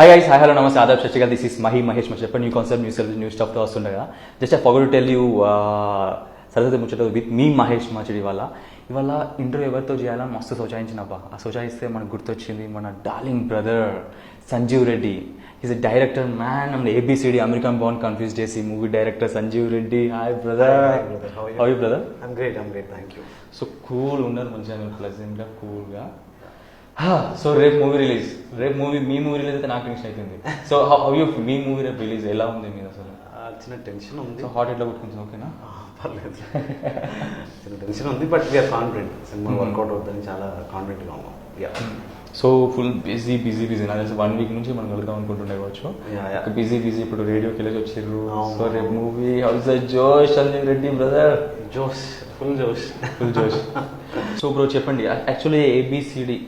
Hi guys, hi hello, namaste, adab, shashikal. This is Mahesh Mashappa, new concept, new service, new stuff to వస్తుండగా just I forgot to tell you Saraswati ముచ్చట with me Mahesh Machidi ఇవాళ interview ఎవరితో చేయాలని మస్తు సోచాయించినబ్బా. ఆ సోచాయిస్తే మనకు గుర్తొచ్చింది మన darling brother Sanjeev Reddy. Is a director man and ABCD American born confuse చేసి movie director Sanjeev Reddy. Hi brother, how you brother? I'm great, thank you. So cool ఉన్నారు, మంచిగా ప్లెజెంట్గా కూల్గా. సో రేపు మూవీ రిలీజ్, మీ మూవీ రిలీజ్ అయితే నాకు టెన్షన్ అవుతుంది. సో హౌ యూ మీ మూవీ రేపు రిలీజ్ ఎలా ఉంది మీద అసలు? చిన్న టెన్షన్ ఉంది. సో హాట్ ఎట్లా కొట్టుకుంటుంది? ఓకేనా, పర్లేదు. చిన్న టెన్షన్ ఉంది, but we are confident. Cinema work out అవుతుందని చాలా కాన్ఫిడెంట్గా ఉన్నాం. సో ఫుల్ బిజీ నాకు తెలిసి 1 వీక్ నుంచి మనం వెళ్దాం అనుకుంటుండే కావచ్చు. బిజీ ఇప్పుడు రేడియోకి వెళ్ళేసి వచ్చారు. సో రేపు మూవీ హౌస్ జోష్ సంజీవ్ రెడ్డి బ్రదర్. ఫుల్ జోష్. సో బ్రో చెప్పండి, యాక్చువల్లీ ఏబిసిడి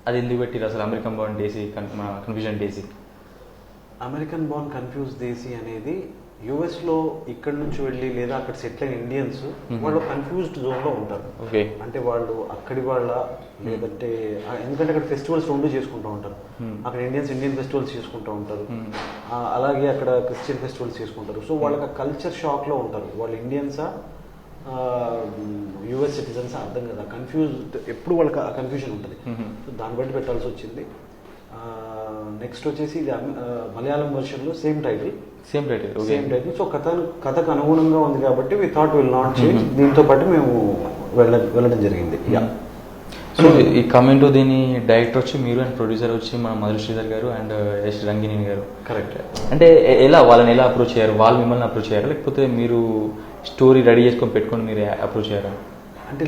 అది ఎందుకు పెట్టిరు అసలు? అమెరికన్ బాన్ డేసీ కన్ఫ్యూజన్ డేసీ. అమెరికన్ బాన్ కన్ఫ్యూజ్ దేశీ అనేది యుఎస్ లో ఇక్కడ నుంచి వెళ్ళి లేదా అక్కడ సెటిల్ అయిన ఇండియన్స్ వాళ్ళు కన్ఫ్యూజ్డ్ జోన్ లో ఉంటారు. ఓకే, అంటే వాళ్ళు అక్కడి వాళ్ళ లేదంటే ఎందుకంటే అక్కడ ఫెస్టివల్స్ రెండు చేసుకుంటూ ఉంటారు. అక్కడ ఇండియన్ ఫెస్టివల్స్ చేసుకుంటూ ఉంటారు, అలాగే అక్కడ క్రిస్టియన్ ఫెస్టివల్స్ చేసుకుంటారు. సో వాళ్ళకి ఆ కల్చర్ షాక్ లో ఉంటారు. వాళ్ళు ఇండియన్సా యుఎస్ సిటిజన్స్ అర్థం కదా, కన్ఫ్యూజ్డ్ ఎప్పుడు వాళ్ళకి ఆ కన్ఫ్యూజన్ ఉంటుంది. సో దాన్ని బట్టి పెట్టాల్సి వచ్చింది. నెక్స్ట్ వచ్చేసి ఇది మలయాళం వర్షన్ లో సేమ్ టైటిల్. సో కథకు అనుగుణంగా ఉంది కాబట్టి we thought will not change. దీంతో పాటు మేము వెళ్ళడం జరిగింది. సో ఈ కమింగ్ టు దీని డైరెక్టర్ వచ్చి మీరు అండ్ ప్రొడ్యూసర్ వచ్చి మన మధుర శ్రీధర్ గారు అండ్ ఎస్ రంగిని గారు. కరెక్ట్. అంటే వాళ్ళని ఎలా అప్రోచ్ అయ్యారు? వాళ్ళు మిమ్మల్ని అప్రోచ్ అయ్యారా లేకపోతే మీరు స్టోరీ రెడీ చేసుకొని పెట్టుకొని మీరు అప్రోచ్ అయ్యారా? అంటే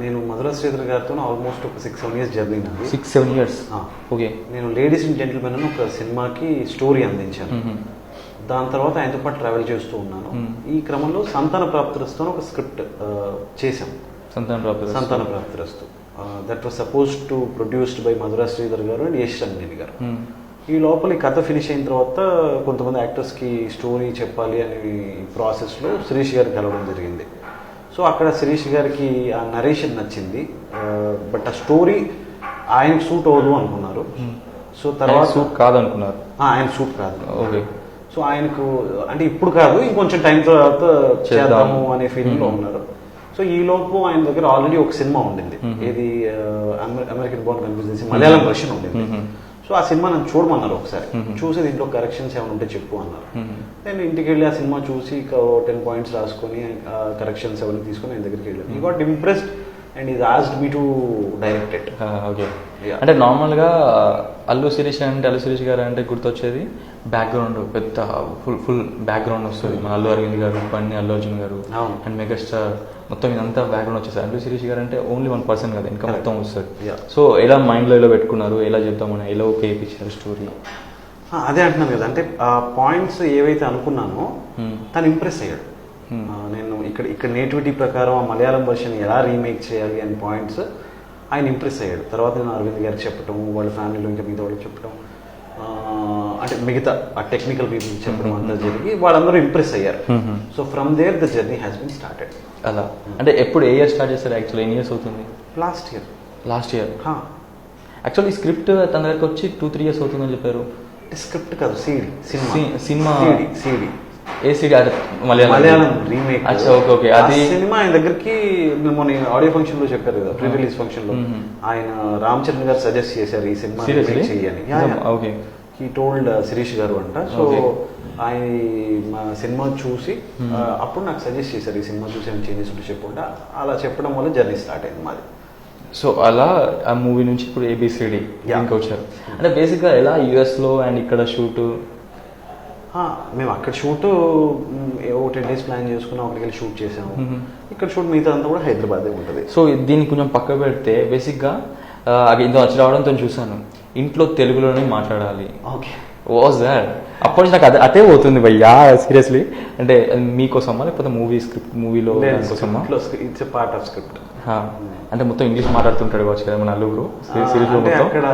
నేను మధుర శ్రీధర్ గారితో ఆల్మోస్ట్ ఒక 6-7 years జర్నీ నాది. 6-7 years. ఓకే. నేను లేడీస్ అండ్ జెంటిల్మెన్ అని ఒక సినిమాకి స్టోరీ అందించాను. దాని తర్వాత ఆయనతో పాటు ట్రావెల్ చేస్తూ ఉన్నాను. ఈ క్రమంలో సంతాన ప్రాప్తిరస్తు ఒక స్క్రిప్ట్ చేశాం. Santhana Prapthirasthu that was suppose to produced by Madhura Sreedhar garu and Yash రంగిని గారు. ఈ లోపల ఈ కథ ఫినిష్ అయిన తర్వాత కొంతమంది యాక్టర్స్కి స్టోరీ చెప్పాలి అనే ప్రాసెస్లో శిరీష్ గారికి కలవడం జరిగింది. సో అక్కడ శిరీష్ గారికి ఆ నరేషన్ నచ్చింది, బట్ ఆ స్టోరీ ఆయనకు సూట్ అవ్వదు అనుకున్నారు. సో తర్వాత సూట్ కాదు అనుకున్నారు. ఆయన సూట్ కాదు. ఓకే. సో ఆయనకు అంటే ఇప్పుడు కాదు, ఇంకొంచెం టైం తర్వాత చేద్దాము అనే ఫీలింగ్ లో ఉన్నారు. సో ఈ లోపు ఆయన దగ్గర ఆల్రెడీ ఒక సినిమా ఉండింది, ఏది American born confuse Malayalam version ఉండింది. సో ఆ సినిమా నన్ను చూడమన్నారు ఒకసారి. చూసి దీంట్లో కరెక్షన్స్ ఏమైనా ఉంటే చెప్పు అన్నారు. నేను ఇంటికి వెళ్ళి ఆ సినిమా చూసి 10 points రాసుకొని కరెక్షన్స్ ఎవరిని తీసుకొని ఆయన దగ్గరికి వెళ్ళాను. He got impressed and is asked me to direct it. Okay. అంటే నార్మల్గా అల్లు శిరీష్ గారు అంటే గుర్తొచ్చేది బ్యాక్గ్రౌండ్, పెద్ద ఫుల్ బ్యాక్గ్రౌండ్ వస్తుంది. మన అల్లు అరవింద్ గారు, అల్లు అర్జున్ గారు అండ్ మెగాస్టార్ మొత్తం ఇదంతా బ్యాక్గ్రౌండ్ వచ్చేసి. అల్లు శిరీష్ గారు అంటే ఓన్లీ 1 person కదా, ఇంకా మొత్తం వస్తుంది. సో ఎలా మైండ్లో ఎలా పెట్టుకున్నారు, ఎలా చెప్తామని, ఎలా ఓకే ఇచ్చారు స్టోరీ? అదే అంటున్నాను కదా, అంటే ఆ పాయింట్స్ ఏవైతే అనుకున్నానో తను ఇంప్రెస్ అయ్యాడు. నేను ఇక్కడ నేటివిటీ ప్రకారం ఆ మలయాళం వర్షన్ ఎలా రీమేక్ చేయాలి అనే పాయింట్స్ ఆయన ఇంప్రెస్ అయ్యాడు. తర్వాత నేను అరవింద్ గారికి చెప్పడం, వాళ్ళ ఫ్యామిలీలో ఇంకా మిగతా వాళ్ళకి చెప్పడం, అంటే మిగతా ఆ టెక్నికల్ పీపుల్ చెప్పడం అంతా జరిగి వాళ్ళందరూ ఇంప్రెస్ అయ్యారు. So from there the journey has been started. అలా అంటే ఎప్పుడు ఏ ఇయర్ స్టార్ట్ చేస్తారు? యాక్చువల్లీ ఎన్ని ఇయర్స్ అవుతుంది? Last year. యాక్చువల్లీ స్క్రిప్ట్ తన దగ్గరకు వచ్చి 2-3 years అవుతుందని చెప్పారు. స్క్రిప్ట్ కాదు, సినిమా సిడి. ఏ సిడి? మలయాళం రీమేక్. ఓకే. అది సినిమా ఆయన దగ్గరికి మొన్న ఆడియో ఫంక్షన్ లో చెప్పారు కదా, ప్రీ రిలీజ్ ఫంక్షన్ లో ఆయన రామ్ చరణ్ గారు సజెస్ట్ చేశారు ఈ సినిమా చెయ్యని. ఓకే. హీ టోల్డ్ శిరీష్ గారు అంట. సో ఆయన మా సినిమా చూసి అప్పుడు నాకు సజెస్ట్ చేశారు, ఈ సినిమా చూసి ఏమైనా చేంజెస్ ఉంటే చెప్పకుండా. అలా చెప్పడం వల్ల జర్నీ స్టార్ట్ అయింది మాది. సో అలా ఆ మూవీ నుంచి ఇప్పుడు ఏబిసిడి ఇంకా వచ్చారు. అంటే బేసిక్గా ఎలా యూఎస్లో అండ్ ఇక్కడ షూటు? మేము అక్కడ షూట్ 10 days ప్లాన్ చేసుకున్నాం, అక్కడికి వెళ్ళి షూట్ చేసాము. ఇక్కడ షూట్ మిగతా అంతా కూడా హైదరాబాదే ఉంటుంది. సో దీన్ని కొంచెం పక్క పెడితే బేసిక్గా ఇంత వచ్చి రావడంతో చూసాను, ఇంట్లో తెలుగులోనే మాట్లాడాలి. ఓకే. వాజ్ దాట్ అప్పటి నుంచి నాకు అదే పోతుంది భయ్యా సీరియస్లీ. అంటే మీకోసమా లేకపోతే మూవీలో కోసమా? It's a part of script. అంటే మొత్తం ఇంగ్లీష్ మాట్లాడుతుంటాడు కావచ్చు కదా మన అల్లుగురు సిరీస్లో. అక్కడ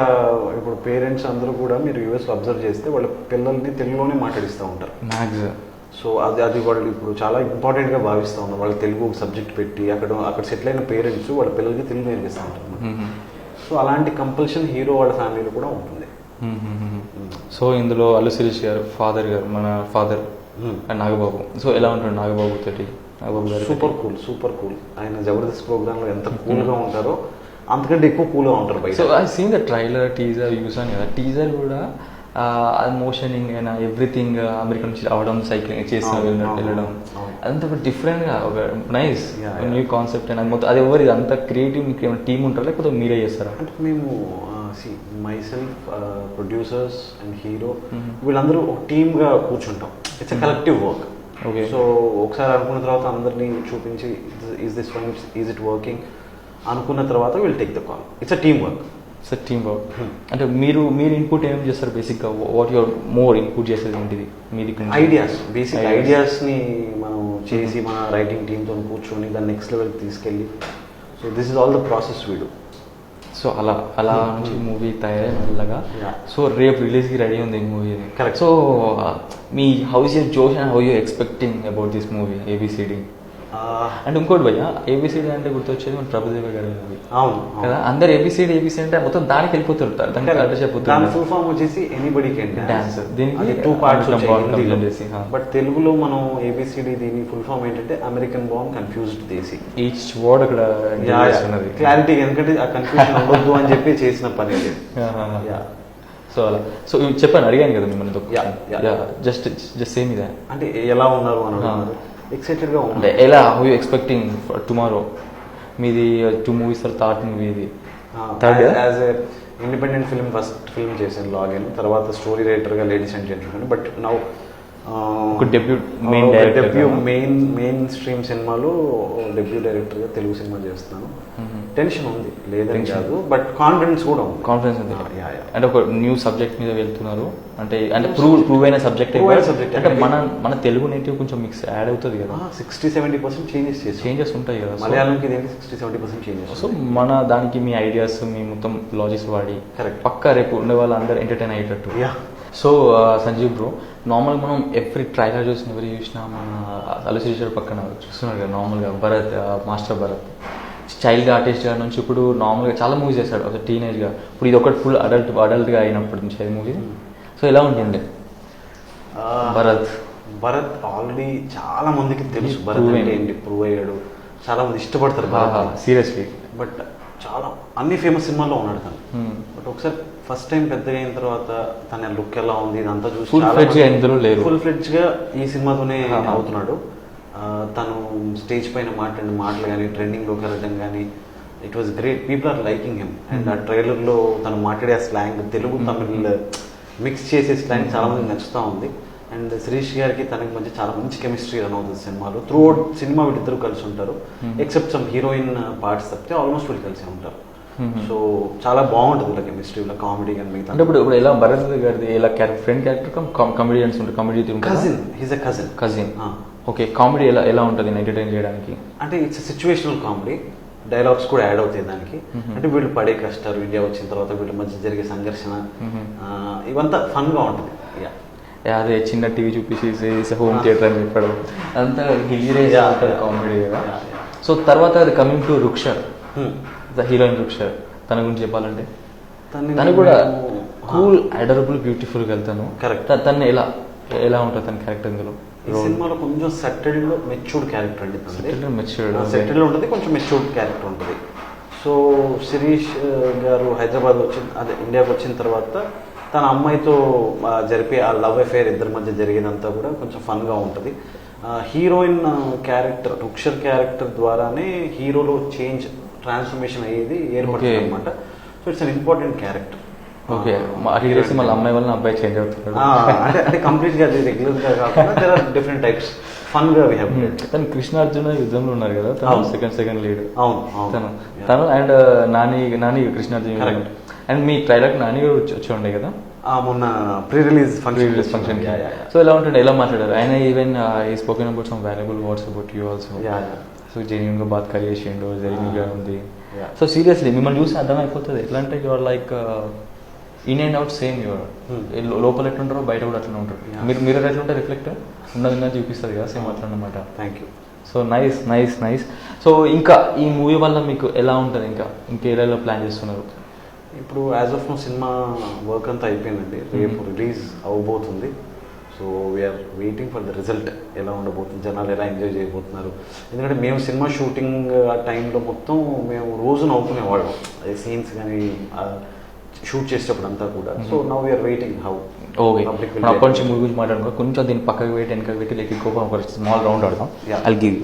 ఇప్పుడు పేరెంట్స్ అందరూ కూడా మీరు యూఎస్ అబ్జర్వ్ చేస్తే వాళ్ళ పిల్లల్ని తెలుగులోనే మాట్లాడిస్తూ ఉంటారు మ్యాక్సిమం. సో అది వాళ్ళు ఇప్పుడు చాలా ఇంపార్టెంట్గా భావిస్తూ ఉన్నారు. వాళ్ళు తెలుగు సబ్జెక్ట్ పెట్టి అక్కడ సెటిల్ అయిన పేరెంట్స్ వాళ్ళ పిల్లలకి తెలుగు నేర్పిస్తూ ఉంటారు. సో అలాంటి కంపల్షన్ హీరో వాళ్ళ ఫ్యామిలీలో కూడా ఉంటుంది. సో ఇందులో అల్లు శిరీష్ గారు ఫాదర్ గారు, మన ఫాదర్ అండ్ నాగబాబు. సో ఎలా ఉంటుంది నాగబాబు తోటి? నాగబాబు గారు సూపర్ కూల్. ఆయన జబర్దస్త్ ప్రోగ్రామ్ లో ఎంత కూల్ గా ఉంటారో అంతకంటే ఎక్కువ కూల్ గా ఉంటారు బయట. So I seen the trailer teaser యూసాను కదా, టీజర్ కూడా మోషనింగ్ అయినా ఎవ్రీథింగ్ అమెరికా నుంచి రావడం, సైక్లింగ్ చేసి వెళ్ళడం, అదంతా ఒక డిఫరెంట్గా ఒక నైస్ న్యూ కాన్సెప్ట్. అండ్ మొత్తం అది ఎవరు అంత క్రియేటివ్ టీమ్ ఉంటారా లేకపోతే మీరే చేస్తారా? అంటే మేము my self, producers and hero వీళ్ళందరూ ఒక టీమ్గా కూర్చుంటాం. It's a collective work. Okay. So ఒకసారి అనుకున్న తర్వాత అందరినీ చూపించి is this one, is it working అనుకున్న తర్వాత will take the call. It's a team work. Sir team work. అంటే మీరు ఇన్పుట్ ఏం చేస్తారు బేసిక్గా? వాట్ యువర్ మోర్ ఇన్పుట్ చేసేది ఏంటిది మీది? ఐడియాస్, బేసిక్ ఐడియాస్ని మనం చేసి మన రైటింగ్ టీమ్తో కూర్చొని దాన్ని నెక్స్ట్ లెవెల్కి తీసుకెళ్ళి, so this is all the process we do. So అలా నుంచి మూవీ తయారై మెల్లగా సో రేపు రిలీజ్కి రెడీ ఉంది ఈ మూవీ. కరెక్ట్. సో మీ హౌస్ యూర్ జోష్ and how you expecting about this movie ABCD? అంటే ఇంకోటి భయ్య, ఏబిసిడి అంటే గుర్తొచ్చేది మన ప్రభుదేవ గారి మూవీ. అవును కదా, అందరు ఏబిసిడి అంటే మొత్తం దానికి వెళ్ళిపోతుంటారు. దాని ఫుల్ ఫామ్ వచ్చేసి ఎనీబడీ కెన్ డాన్స్. దీనికి 2 parts చేసి, బట్ తెలుగులో మనం ఏబిసిడి దీని ఫుల్ ఫామ్ ఏంటంటే అమెరికన్ బార్న్ కన్ఫ్యూజ్డ్ దేశీ. ఈచ్ వర్డ్ అక్కడ క్లారిటీ, ఎందుకంటే ఆ కన్ఫ్యూజన్ ఉండొద్దు అని చెప్పి చేసిన పని. సో అలా సో చెప్పాను, అడిగాను కదా మిమ్మల్ని, జస్ట్ సేమ్ ఇదే. అంటే ఎలా ఉన్నారు అని అడుగుతున్నారు. ఎక్సైటెడ్గా ఉంది. ఎలా how you expecting for tomorrow? మీది 2 movies థర్డ్ మూవీ ఇది. As a independent film first film చేశాను లాగిన్, తర్వాత స్టోరీ రైటర్గా ladies and gentlemen. But now debut mainstream సినిమాలో డెబ్యూ డైరెక్టర్గా తెలుగు సినిమా చేస్తున్నాను. టెన్షన్ ఉంది, లేదని కాదు, బట్ కాన్ఫిడెన్స్ కూడా ఉంది. కాన్ఫిడెన్స్ ఉంది. అంటే ఒక న్యూ సబ్జెక్ట్ మీద వెళ్తున్నారు, అంటే ప్రూవ్ అయిన సబ్జెక్ట్. అంటే మన తెలుగు నేటివ్ కొంచెం మిక్స్ యాడ్ అవుతుంది కదా. 60-70% చేంజెస్ ఉంటాయి కదా. మలయాళంకి 60-70% చేంజెస్. సో మన దానికి మీ ఐడియాస్, మీ మొత్తం లాజిక్స్ వాడి పక్కా రేపు ఉండే వాళ్ళు అందరూ ఎంటర్టైన్ అయ్యేటట్టు. సో సంజీవ్ బ్రో, నార్మల్ మనం ఎవ్రీ ట్రైలర్ చూసిన, ఎవరు చూసినా మన అల్లు శిరీష్ పక్కన చూస్తున్నారు కదా నార్మల్గా. Bharat, master Bharat child artist గారి నుంచి ఇప్పుడు నార్మల్గా చాలా మూవీస్ చేశాడు ఒక టీనేజ్గా. ఇప్పుడు ఇది ఒకటి ఫుల్ అడల్ట్గా అయినప్పటి నుంచి అది మూవీ. సో ఎలా ఉంటుండే భరత్ ఆల్రెడీ చాలా మందికి తెలుసు భరత్ అంటే ఏంటి, ప్రూవ్ అయ్యాడు, చాలా మంది ఇష్టపడతారు సీరియస్లీ. బట్ చాలా అన్ని ఫేమస్ సినిమాల్లో ఉన్నాడు తను. బట్ ఒకసారి ఫస్ట్ టైం పెద్దగా అయిన తర్వాత తన లుక్ ఎలా ఉంది ఇదంతా చూసి ఫుల్ ఫ్లెడ్జ్ గా ఈ సినిమాతోనే అవుతున్నాడు. తను స్టేజ్ పైన మాట్లాడిన మాటలు కానీ, ట్రెండింగ్ లోకి వెళ్ళడం కానీ, it was great. People are liking him. And ఆ ట్రైలర్ లో తను మాట్లాడే స్లాంగ్, తెలుగు తమిళ్ మిక్స్ చేసే స్లాంగ్ చాలా మందికి నచ్చుతూ ఉంది. అండ్ శిరీష్ గారికి తనకి మధ్య చాలా మంచి కెమిస్ట్రీ రన్ అవుతుంది సినిమాలో. త్రూ అవుట్ సినిమా వీళ్ళిద్దరు కలిసి ఉంటారు, ఎక్సెప్ట్ సమ్ హీరోయిన్ పార్ట్స్ తప్పితే ఆల్మోస్ట్ వీళ్ళు కలిసి ఉంటారు. సో చాలా బాగుంటుంది ఇలా కెమిస్ట్రీ, ఇలా కామెడీ కానీ మిగతా. అంటే ఇప్పుడు ఎలా భరత్ గారిది ఇలా ఫ్రెండ్ క్యారెక్టర్ కమెడియన్స్ ఉంటారు, comedy cousin, he's a cousin. Okay, comedy ఎలా ఉంటుంది ఎంటర్టైన్ చేయడానికి? అంటే ఇట్స్ సిచ్యువేషనల్ కామెడీ, డైలాగ్స్ కూడా యాడ్ అవుతాయి దానికి. అంటే వీళ్ళు పడే కష్టాలు, ఇండియా వచ్చిన తర్వాత వీళ్ళ మధ్య జరిగే సంఘర్షణ, ఇవంతా ఫన్ గా ఉంటుంది. అదే చిన్న టీవీ చూపించేసి హోమ్ థియేటర్ అని చెప్పడం అంతా హిలీరియస్ ఉంటుంది కామెడీ కదా. సో తర్వాత అది coming to Rukshar, the heroine Rukshar, తన గురించి చెప్పాలంటే తను కూడా కూల్, అడరబుల్, బ్యూటిఫుల్ గా వెళ్తాను. కరెక్ట్. తను ఎలా ఉంటుంది తన క్యారెక్టర్ ఇందులో? ఈ సినిమాలో కొంచెం సెటిల్డ్ మెచ్యూర్డ్ క్యారెక్టర్ అండి. సెటిల్డ్ ఉంటుంది, కొంచెం మెచ్యూర్డ్ క్యారెక్టర్ ఉంటుంది. సో శిరీష్ గారు హైదరాబాద్ ఇండియాకి వచ్చిన తర్వాత తన అమ్మాయితో జరిపే ఆ లవ్ అఫేర్ ఇద్దరి మధ్య జరిగేదంతా కూడా కొంచెం ఫన్గా ఉంటుంది. హీరోయిన్ క్యారెక్టర్, రుక్షర్ క్యారెక్టర్ ద్వారానే హీరోలో ట్రాన్స్ఫర్మేషన్ అయ్యేది ఏర్పడుతుంది అనమాట. So it's an important character. Okay, మళ్ళీ అమ్మాయి వల్ల అబ్బాయి చేంజ్ అవుతున్నాడు. అంటే కంప్లీట్ గా రెగ్యులర్ గా కాకుండా there are different types fun గా వి హావ్. తను కృష్ణార్జున యుద్ధంలో ఉన్నారు కదా, తను సెకండ్ లీడ్. అవును తను and Nani Krishnarjuna. And me trailer Nani వచ్చి ఉండే కదా మొన్న ప్రీ రిలీజ్ ఫంక్షన్. సో ఎలా ఉంటుండే, ఎలా మాట్లాడారు ఆయన? ఈవెన్ ఈ spoken about some valuable words about you also. So genuine గా బాత్ చేసిండు, జెన్యూన్ గా ఉంది. సో సీరియస్లీ మిమ్మల్ని చూసి అర్థమైపోతుంది ఎట్లా అంటే your like in and out same. Your లోపల ఎట్లుంటారో బయట కూడా అట్లా ఉంటారు. మీరు ఎట్లుంటే రిఫ్లెక్ట్ ఉన్నది చూపిస్తుంది కదా, సేమ్ అట్లా అనమాట. Thank you. So nice. So ఇంకా ఈ మూవీ వల్ల మీకు ఎలా ఉంటుంది, ఇంకా ఏరియాలో ప్లాన్ చేస్తున్నారు? ఇప్పుడు యాజ్ ఆఫ్ నో సినిమా వర్క్ అంతా అయిపోయిందండి. రేపు రిలీజ్ అవ్వబోతుంది. So we are waiting for the result. ఎలా ఉండబోతుంది, జనాలు ఎలా ఎంజాయ్ చేయబోతున్నారు. ఎందుకంటే మేము సినిమా షూటింగ్ ఆ టైంలో మొత్తం మేము రోజు నవ్వుకునేవాళ్ళం, అది సీన్స్ కానీ షూట్ చేసేటప్పుడు అంతా కూడా. So now we are waiting how. Okay, అప్పటి నుంచి మూవీ గురించి మాట్లాడుకో, కొంచెం దీన్ని పక్కకు పెట్టి వెనకకి పెట్టి లెక్క ఇంకో ఒక స్మాల్ రౌండ్ ఆడదాం. I give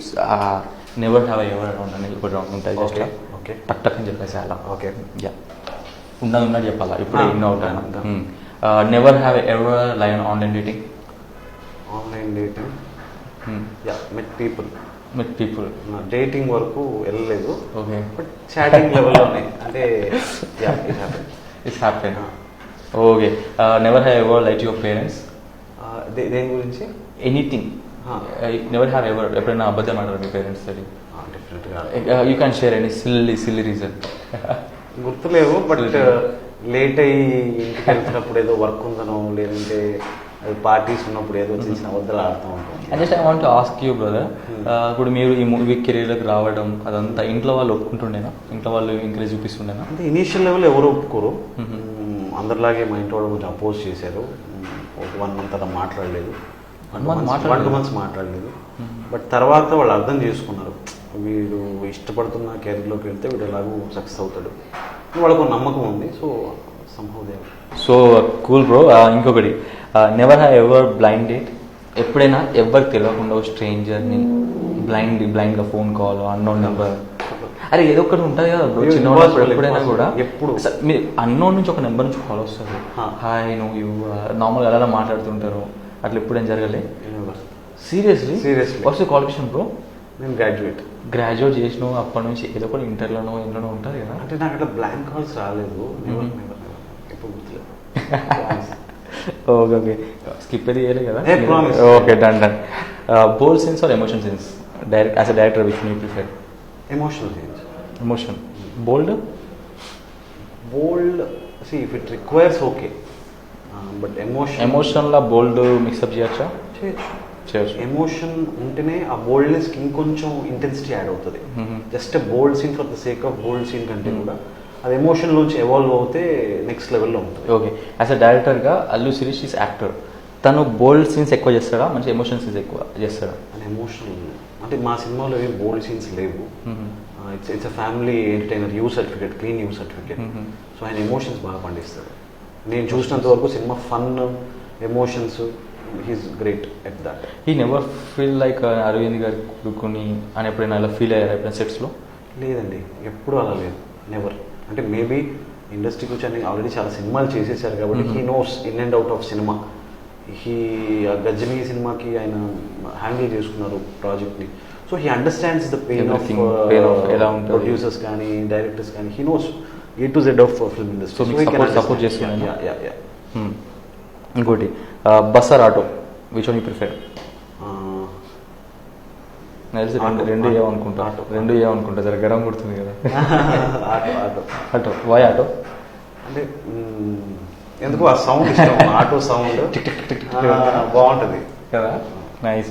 never have ever round అనేది ఒక రౌండ్ ఉంటుంది. జస్ట్ ఓకే టక్ టక్ అని చెప్పేసి అలా. ఓకే, యా, ఉన్నది చెప్పాలా, ఇప్పుడు ఎన్నో అవుతాను. Never have ever line online dating. Online dating, yeah, met people. Dating వరకు వెళ్ళలేదు. ఓకే, బట్ చాటింగ్ లెవెల్లోనే, అంటే yeah, it's happen. Okay, never have ever lied your parents. దేని గురించి? ఎనీథింగ్. నెవర్ హ్యావ్ ఎవర్ ఎప్పుడైనా అబద్ధం మాట్లాడారు మీ పేరెంట్స్ తోటి? డెఫినెట్గా. You can share any silly reason. గుర్తులేవు, బట్ లేట్ అయ్యి ఇంటికి వెళ్తున్నప్పుడు ఏదో వర్క్ ఉందనో, లేదంటే అది పార్టీస్ ఉన్నప్పుడు ఏదో చిన్న అబద్ధాలు ఆడుతూ ఉంటాం. Just I want to ask you brother, ఇప్పుడు మీరు ఈ మూవీ కెరీర్లోకి రావడం అదంతా ఇంట్లో వాళ్ళు ఒప్పుకుంటుండేనా? ఇంట్లో వాళ్ళు ఎంకరేజ్ చూపిస్తుండేనా? అంటే ఇనీషియల్ లెవెల్ ఎవరు ఒప్పుకోరు. అందరిలాగే మా ఇంట్లో వాళ్ళు కొంచెం అపోజ్ చేశారు. ఒక 1 month అలా మాట్లాడలేదు, 1-2 months మాట్లాడలేదు. బట్ తర్వాత వాళ్ళు అర్థం చేసుకున్నారు, వీడు ఇష్టపడుతున్న కెరీర్లోకి వెళ్తే వీడు ఎలాగో సక్సెస్ అవుతాడు, వాళ్ళకు నమ్మకం ఉంది. So somehow they. So cool bro. ఇంకొకటి, never have ever blind date. ఎప్పుడైనా ఎవరికి తెలియకుండా స్ట్రేంజర్ని బ్లైండ్గా ఫోన్ కాల్, అన్నోన్ నెంబర్, అరే ఏదో ఒకటి ఉంటుంది కదా బ్రో చిన్నప్పుడు. ఎప్పుడైనా కూడా ఎప్పుడు మీరు అన్నోన్ నుంచి ఒక నెంబర్ నుంచి కాల్ వస్తుంది, హాయ్ నువ్వు యూ నార్మల్గా ఎలా మాట్లాడుతుంటారు, అట్లా ఎప్పుడైనా జరగలే? Seriously what's your qualification bro? నేను గ్రాడ్యుయేట్ చేసినావు, అప్పటి నుంచి ఏదో ఒకటి ఇంటర్లోనో ఇంట్లోనో ఉంటుంది కదా. అంటే నాకు అట్లా బ్లాంక్ కాల్స్ రాలేదు, ఎప్పుడు గుర్తులేదు. ఓకే ఓకే, స్కిప్ అది చేయలేదు కదా. Okay, done. Bold sense or emotion sense? Direct as a director which you prefer? Emotional sense. Emotion. Bold see if it requires okay, but ఎమోషన్లో బోల్డ్ మిక్సప్ చేయొచ్చా? చేయొచ్చు. Emotion ఉంటేనే ఆ బోల్డ్నెస్కి ఇంకొంచెం ఇంటెన్సిటీ యాడ్ అవుతుంది. Just bold scene for the sake of bold scene కంటే కూడా అది ఎమోషన్లోంచి ఎవాల్వ్ అవుతే నెక్స్ట్ లెవెల్లో ఉంటుంది. ఓకే, యాజ్ అ డైరెక్టర్గా అల్లు శిరీష్ ఈస్ యాక్టర్, తను బోల్డ్ సీన్స్ ఎక్కువ చేస్తాడా, మంచి ఎమోషన్ సీన్స్ ఎక్కువ చేస్తాడా? అని ఎమోషనల్ అంటే మా సినిమాలో ఏం బోల్డ్ సీన్స్ లేవు. It's a family entertainer, U certificate, clean U certificate. So ఆయన ఎమోషన్స్ బాగా పండిస్తాడు. నేను చూసినంత వరకు cinema fun, emotions, he's great at that. He never feel like Arvind garu కూడుకుని అని ఎప్పుడైనా అలా ఫీల్ అయ్యారు ఎప్పుడైనా సెట్స్లో? లేదండి, ఎప్పుడు అలా లేదు, నెవర్. అంటే మేబీ ఇండస్ట్రీకి వచ్చి అని ఆల్రెడీ చాలా సినిమాలు చేసేసారు కాబట్టి he knows in and out of cinema. Ghazni సినిమాకి ఆయన హ్యాండిల్ చేసుకున్నారు ప్రాజెక్ట్ని. So he understands the pain of producers కానీ డైరెక్టర్స్ కానీ. He knows A to Z of film industry. So support చేస్తున్నాను. ఇంకోటి, bus or auto, which one you prefer? రెండు ఏమనుకుంటా, జర గడం కొడుతుంది కదా. ఆటో. Why auto? అంటే ఎందుకు ఆ సౌండ్ ఇష్టం, ఆటో సౌండ్ బాగుంటుంది కదా. Nice.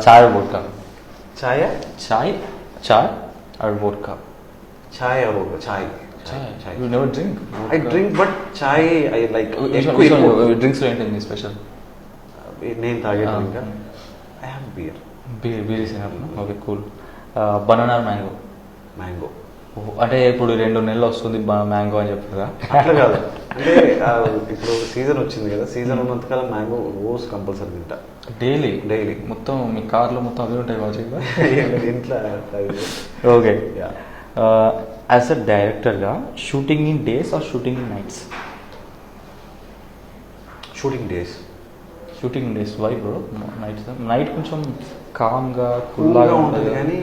Chai are vodka? Chai are vodka? Chai or vodka? Chai. You never drink? I drink, but chai I like. Drinks lo ఏంటి స్పెషల్? నేను తాగే drink I have beer. Beer is enough. Okay, cool. Banana or mango? Mango. అంటే ఇప్పుడు 2 నెలలు వస్తుంది mango అని చెప్తారా? అట్లా కాదు, అంటే ఇప్పుడు సీజన్ వచ్చింది కదా, సీజన్ ఉన్నంతకాలం మ్యాంగో రోజు కంపల్సరీ తింటా. డైలీ మొత్తం మీ కార్లో మొత్తం అవి ఉంటాయి కావచ్చు ఇంట్లో. ఓకే, యాజ్ అ డైరెక్టర్గా shooting in days or shooting in nights? Shooting days. Why bro? Night కొంచెం కామ్గా కూల్గా ఉంటుంది కానీ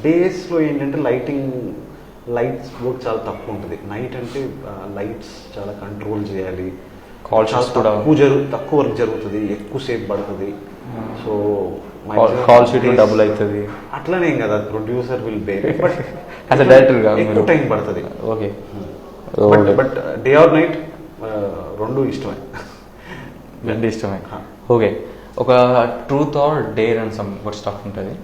డేస్లో ఏంటంటే లైట్స్ వర్క్ చాలా తక్కువ ఉంటుంది. నైట్ అంటే లైట్స్ చాలా కంట్రోల్ చేయాలి, కాల్స్ కూడా తక్కువ వర్క్ జరుగుతుంది, ఎక్కువసేపు పడుతుంది. సో కాల్ షీట్ డబుల్ అవుతుంది. అట్లనేం కదా, producer will bear, but as a డైరెక్టర్గా ఎక్కువ టైం పడుతుంది. Okay, but day or night రెండు ఇష్టమే. ఓకే, ఒక truth or dare and some stuff ఉంటుంది.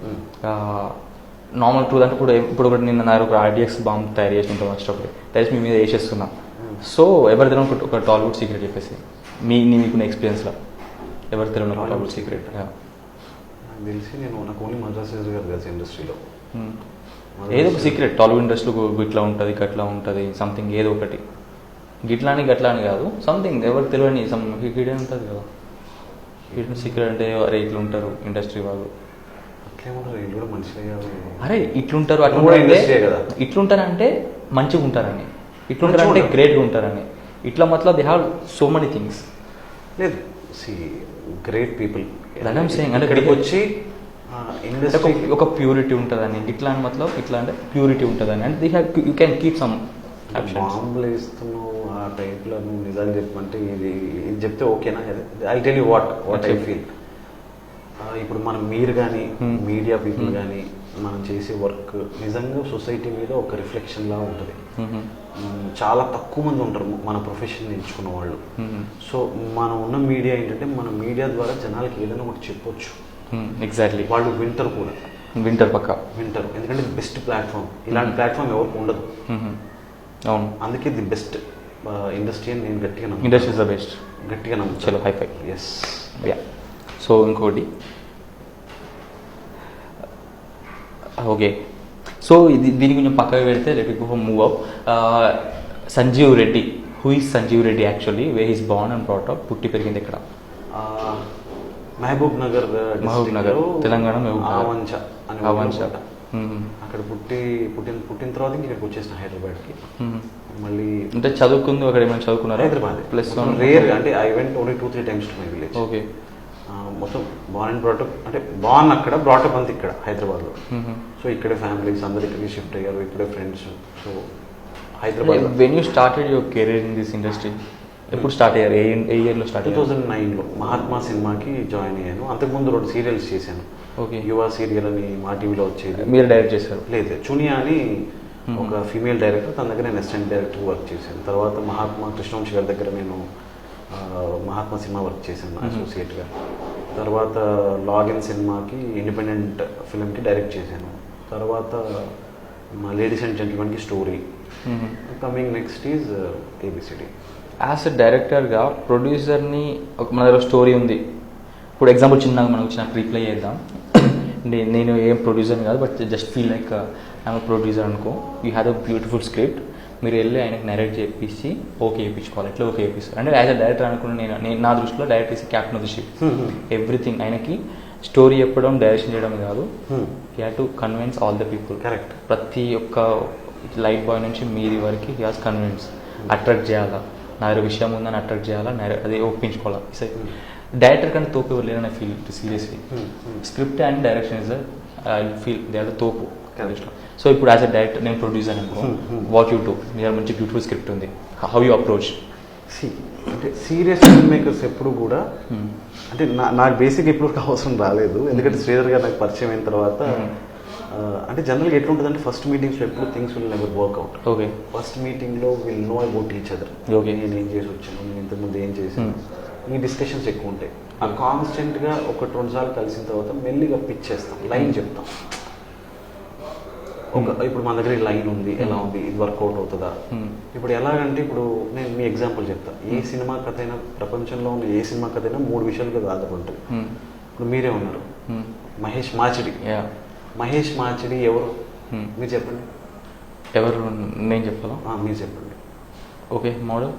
నార్మల్ ట్రూత్ అంటే ఇప్పుడు ఒకటి నిన్న నాకు ఒక ఆర్డిఎక్స్ బాంబ్ తయారు చేసి ఉంటాం వచ్చేటప్పుడు తయారు మీ మీద వేసేస్తున్నాం. సో ఎవరి తెలియని ఒక టాలీవుడ్ సీక్రెట్ చెప్పేసి మీకున్న ఎక్స్పీరియన్స్లో ఎవరి తెలియని ఒక టాలీవుడ్ సీక్రెట్. నాకు తెలిసి నాకు ఓన్లీ మద్రాస్ గారు కదా ఇండస్ట్రీలో ఏదో ఒక సీక్రెట్ టాలీవుడ్ ఇండస్ట్రీలో ఇట్లా ఉంటుంది గట్లా ఉంటుంది సంథింగ్ ఏదో ఒకటి గిట్లా అని గట్లా అని కాదు సంథింగ్ ఎవరు తెలియని హిడెన్ ఉంటుంది కదా. హిడెన్ సీక్రెట్ అంటే అరే ఇట్లా ఉంటారు ఇండస్ట్రీ వాళ్ళు అరే ఇట్లుంటారు ఇట్లుంటారంటే మంచిగా ఉంటారని ఇట్లుంటారంటే గ్రేట్గా ఉంటారని ఇట్లా మతలబ్ they have so many things. లేదు గ్రేట్ పీపుల్ అంటే ఇక్కడికి వచ్చి ఒక ప్యూరిటీ ఉంటుందని ఇట్లా అని మతలబ్ ఇట్లా అంటే ప్యూరిటీ ఉంటుందని అంటే they have you can keep some బాంబులు ఇస్తున్నావు ఆ టైప్లో నువ్వు నిజాలు చెప్పమంటే ఇది చెప్తే ఓకేనా? I tell you what I feel. ఇప్పుడు మీరు కానీ మీడియా పీపుల్ కానీ మనం చేసే వర్క్ నిజంగా సొసైటీ మీద ఒక రిఫ్లెక్షన్ లా ఉంటుంది. చాలా తక్కువ మంది ఉంటారు మన ప్రొఫెషన్ ఎంచుకున్న వాళ్ళు. సో మనం ఉన్న మీడియా ఏంటంటే మన మీడియా ద్వారా జనాలకి ఏదైనా ఒకటి చెప్పొచ్చు. ఎగ్జాక్ట్లీ వాళ్ళు వింటర్ కూడా వింటర్ ఎందుకంటే బెస్ట్ ప్లాట్ఫామ్. ఇలాంటి ప్లాట్ఫామ్ ఎవరికి ఉండదు. అవును అందుకే ది బెస్ట్ ఇండస్ట్రీ అని నేను గట్టిగా ఇండస్ట్రీ ఇస్ ద బెస్ట్ గట్టిగా చలో high five. Yes yeah. So ఇంకోటి ఓకే సో దీని కొంచెం పక్కకు పెడితే let go move up. Sanjeev Reddy, who is Sanjeev Reddy actually, where is born and brought up, పుట్టి పెరిగింది ఇక్కడ? మహబూబ్ నగర్ తెలంగాణ. ఆవంచ అక్కడ పుట్టిన తర్వాత ఇక్కడికి వచ్చేసిన హైదరాబాద్కి. మళ్ళీ అంటే చదువుకుంది అక్కడ ఏమైనా చదువుకున్నారు? హైదరాబాద్ ప్లస్ రేర్ అంటే I went only 2-3 times to my village. Okay. మొత్తం బార్న్ అండ్ బ్రాటప్ అంటే బార్న్ అక్కడ బ్రాటప్ అంతా ఇక్కడ హైదరాబాద్లో. సో ఇక్కడే ఫ్యామిలీస్ అందరు ఇక్కడికి షిఫ్ట్ అయ్యారు, ఇక్కడే friends. So Hyderabad. When you started your career in this industry ఎప్పుడు స్టార్ట్ అయ్యారు? ఏ ఇయర్లో స్టార్ట్? 2009లో మహాత్మా సినిమాకి జాయిన్ అయ్యాను. అంతకుముందు 2 సీరియల్స్ చేశాను. ఓకే. యువ సీరియల్ అని మా టీవీలో వచ్చేది. మీరు డైరెక్ట్ చేశారు? లేదు, చునియా అని ఒక ఫీమేల్ డైరెక్టర్, తన దగ్గర నేను అసిస్టెంట్ డైరెక్టర్ వర్క్ చేశాను. తర్వాత మహాత్మా కృష్ణవంశీ గారి దగ్గర నేను మహాత్మా సినిమా వర్క్ చేశాను అసోసియేట్గా. తర్వాత లాగిన్ సినిమాకి ఇండిపెండెంట్ ఫిల్మ్కి డైరెక్ట్ చేశాను. తర్వాత మా లేడీస్ అండ్ జెంటిల్మెన్కి story. Coming next is ABCD. As a డైరెక్టర్గా ప్రొడ్యూసర్ని మన దగ్గర స్టోరీ ఉంది. ఇప్పుడు ఎగ్జాంపుల్ చిన్నగా మనకు వచ్చిన రీప్లై చేద్దాం. నేను ఏం ప్రొడ్యూసర్ని కాదు, but just feel like I'm producer అనుకో. You have a beautiful script, మీరు వెళ్ళి ఆయనకు నరేట్ చేయించి ఓకే చేయించుకోవాలి. ఎట్లా ఓకే చేయిస్తారు అంటే యాజ్ అ డైరెక్టర్ అనుకున్న నేను నా దృష్టిలో director is captain of the ship. Everything ఆయనకి స్టోరీ చెప్పడం డైరెక్షన్ చేయడం కాదు, he have to convince all the people. Correct. ప్రతి ఒక్క లైట్ బాయ్ నుంచి మీది వరకు హీ హాజ్ కన్విన్స్. అట్రాక్ట్ చేయాలా, నా దగ్గర విషయం ఉందని అట్రాక్ట్ చేయాలా, అది ఒప్పించుకోవాలా. డైరెక్టర్ కంటే తోపు ఎవరు లేరని feel seriously. Script and direction is I feel they are the తోపు. సో ఇప్పుడు యాజ్ అ డైరెక్టర్ నేను ప్రొడ్యూసర్ అనుకో, వాట్ యూ డూ, మీ మంచి బ్యూటిఫుల్ స్క్రిప్ట్ ఉంది, హౌ యూ అప్రోచ్? అంటే సీరియస్ ఫిల్మ్ మేకర్స్ ఎప్పుడు కూడా అంటే నాకు బేసిక్ ఎప్పుడు అవసరం రాలేదు. ఎందుకంటే శ్రీధర్ గారు నాకు పరిచయం అయిన తర్వాత అంటే జనరల్గా ఎట్లుంటుందంటే ఫస్ట్ మీటింగ్స్లో ఎప్పుడు things will never work out. Okay. First మీటింగ్లో will know about each other. Okay. నేను ఏం చేసి వచ్చాను, నేను ఇంతకుముందు ఏం చేశాను, ఈ డిస్కషన్స్ ఎక్కువ ఉంటాయి. ఆ కాన్స్టెంట్గా 1-2 సార్లు కలిసిన తర్వాత మెల్లిగా పిచ్ చేస్తాం, లైన్ చెప్తాం. ఇప్పుడు మన దగ్గర లైన్ ఉంది, ఎలా ఉంది, ఇది వర్కౌట్ అవుతుందా. ఇప్పుడు ఎలాగంటే ఇప్పుడు నేను మీ ఎగ్జాంపుల్ చెప్తాను. ఏ సినిమా కథ అయినా, ప్రపంచంలో ఉన్న ఏ సినిమా కథ అయినా 3 విషయాలు కదా ఆధారపడుతుంది. ఇప్పుడు మీరే ఉన్నారు, మహేష్ మాచిడి. మహేష్ మాచిడి ఎవరు మీరు చెప్పండి. ఎవరు నేను చెప్పాలా? మీరు చెప్పండి. Okay. Model,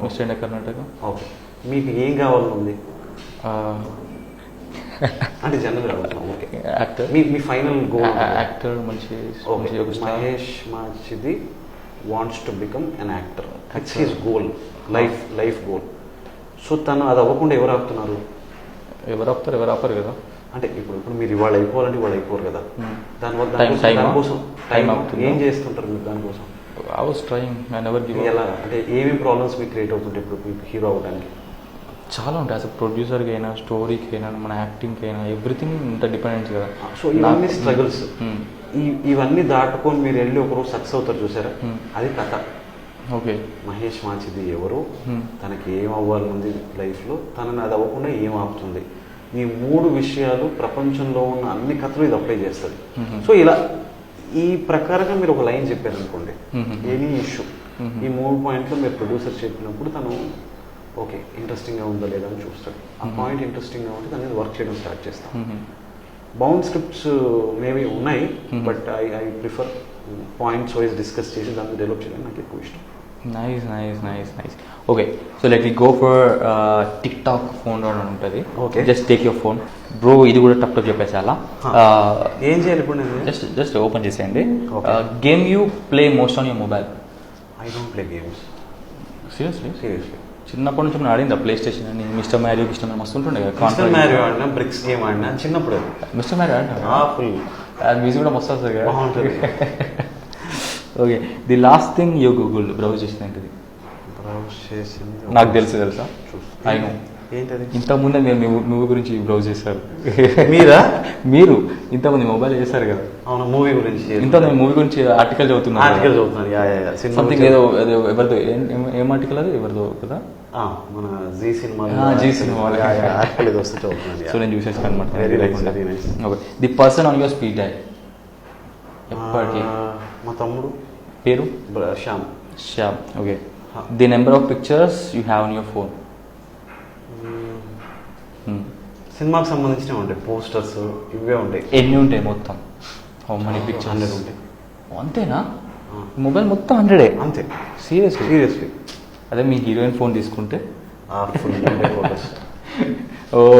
west India, Karnataka. Okay. మీకు ఏం కావాలని ఉంది అంటే జనరల్ ఓకే. యాక్టర్. మీ ఫైనల్ గోల్? యాక్టర్. మంచి. Mahesh Machidi wants to become an actor. It's his goal, life goal. So తను అది అవ్వకుండా ఎవరు ఆపుతున్నారు? ఎవరు ఆపుతారు? ఎవరు ఆపరు కదా. అంటే ఇప్పుడు మీరు ఇవాళ అయిపోవాలంటే ఇవాళ అయిపోరు కదా. దానికోసం ఏం చేస్తుంటారు మీరు దానికోసం? I was trying, I never give up. ఎలా అంటే ఏమేమి ప్రాబ్లమ్స్ మీకు క్రియేట్ అవుతుంటాయి ఇప్పుడు మీకు హీరో అవ్వడానికి? చాలా ఉంటాయి. అసలు ప్రొడ్యూసర్కి అయినా, స్టోరీకి అయినా, మన యాక్టింగ్కి అయినా, ఎవ్రీథింగ్ ఇంత డిపెండెన్స్ కదా. సో ఇవన్నీ స్ట్రగుల్స్. ఇవన్నీ దాటుకొని మీరు వెళ్ళి ఒకరోజు సక్సెస్ అవుతారు చూసారా, అది కథ. ఓకే. మహేష్ మాచిది ఎవరు, తనకి ఏం అవ్వాలనుంది లైఫ్లో, తనని అది అవ్వకుండా ఏం ఆపుతుంది, ఈ 3 విషయాలు ప్రపంచంలో ఉన్న అన్ని కథలు ఇది అప్లై చేస్తుంది. సో ఇలా ఈ ప్రకారంగా మీరు ఒక లైన్ చెప్పారు అనుకోండి, ఎనీ ఇష్యూ ఈ 3 పాయింట్లు మీరు ప్రొడ్యూసర్ చెప్పినప్పుడు తను ఓకే ఇంట్రెస్టింగ్గా ఉందో లేదా అని చూస్తాడు. ఆ పాయింట్ ఇంట్రెస్టింగ్గా ఉంటే దాని మీద వర్క్ చేయడం స్టార్ట్ చేస్తాం. బౌండ్ స్క్రిప్ట్స్ మేబీ ఉన్నాయి, but I prefer points wise discuss చేసి దాన్ని డెవలప్ చేయడం నాకు ఎక్కువ ఇష్టం. Nice. Okay, so let we go for TikTok phone round అని ఉంటుంది. Okay, just take your phone bro. ఇది కూడా టప్ చెప్పేసి అలా ఏం చేయాలి ఇప్పుడు నేను? జస్ట్ ఓపెన్ చేసేయండి. Game you play most on your mobile? I don't play games. Seriously? చిన్నప్పటి నుంచి మనం ఆడిందా ప్లే స్టేషన్ అని? మిస్టర్ మ్యారియో మస్తు ఉంటుండే కదా. మిస్టర్ మ్యారియో ఆడినా, బ్రిక్స్ గేమ్ ఆడినా చిన్నప్పుడు. మిస్టర్ మ్యారియో ఆడినా ఫుల్. అది మ్యూజిక్ కూడా మస్తు వస్తుంది కదా. బాగుంటుంది. Okay, the last thing you Google browse చేసింది ఏంటిది? నాకు తెలుసా? I know. ఏంటది? ఇంతకుముందే మీరు మూవీ గురించి బ్రౌజ్ చేశారు. మీరు ఇంతకుముందు మొబైల్ చేశారు కదా. అవును, మూవీ గురించి. ఇంతకుముందు మూవీ గురించి ఆర్టికల్ చదువుతున్నారు. సంథింగ్ ఏదో ఎవరిదో, ఏం ఆర్టికల్ అది ఎవరిదో కదా, మన జీ సినిమా ఆర్టికల్ ఏదో వస్తే చదువుతున్నాను. సో నేను చూసేసాను అనమాట. Okay, the person on your speed dial ఎప్పటికీ? మా తమ్ముడు. పేరు? Shyam. Okay, the number of pictures you have on your phone? సినిమాకి సంబంధించినవి ఉంటాయి, పోస్టర్స్ ఇవే ఉంటాయి. ఎన్ని ఉంటాయి మొత్తం? How many pictures? 100 ఉంటాయి. అంతేనా? మొబైల్ మొత్తం 100? అంతే. సీరియస్లీ? అదే మీ హీరోయిన్ ఫోన్ తీసుకుంటే full photos.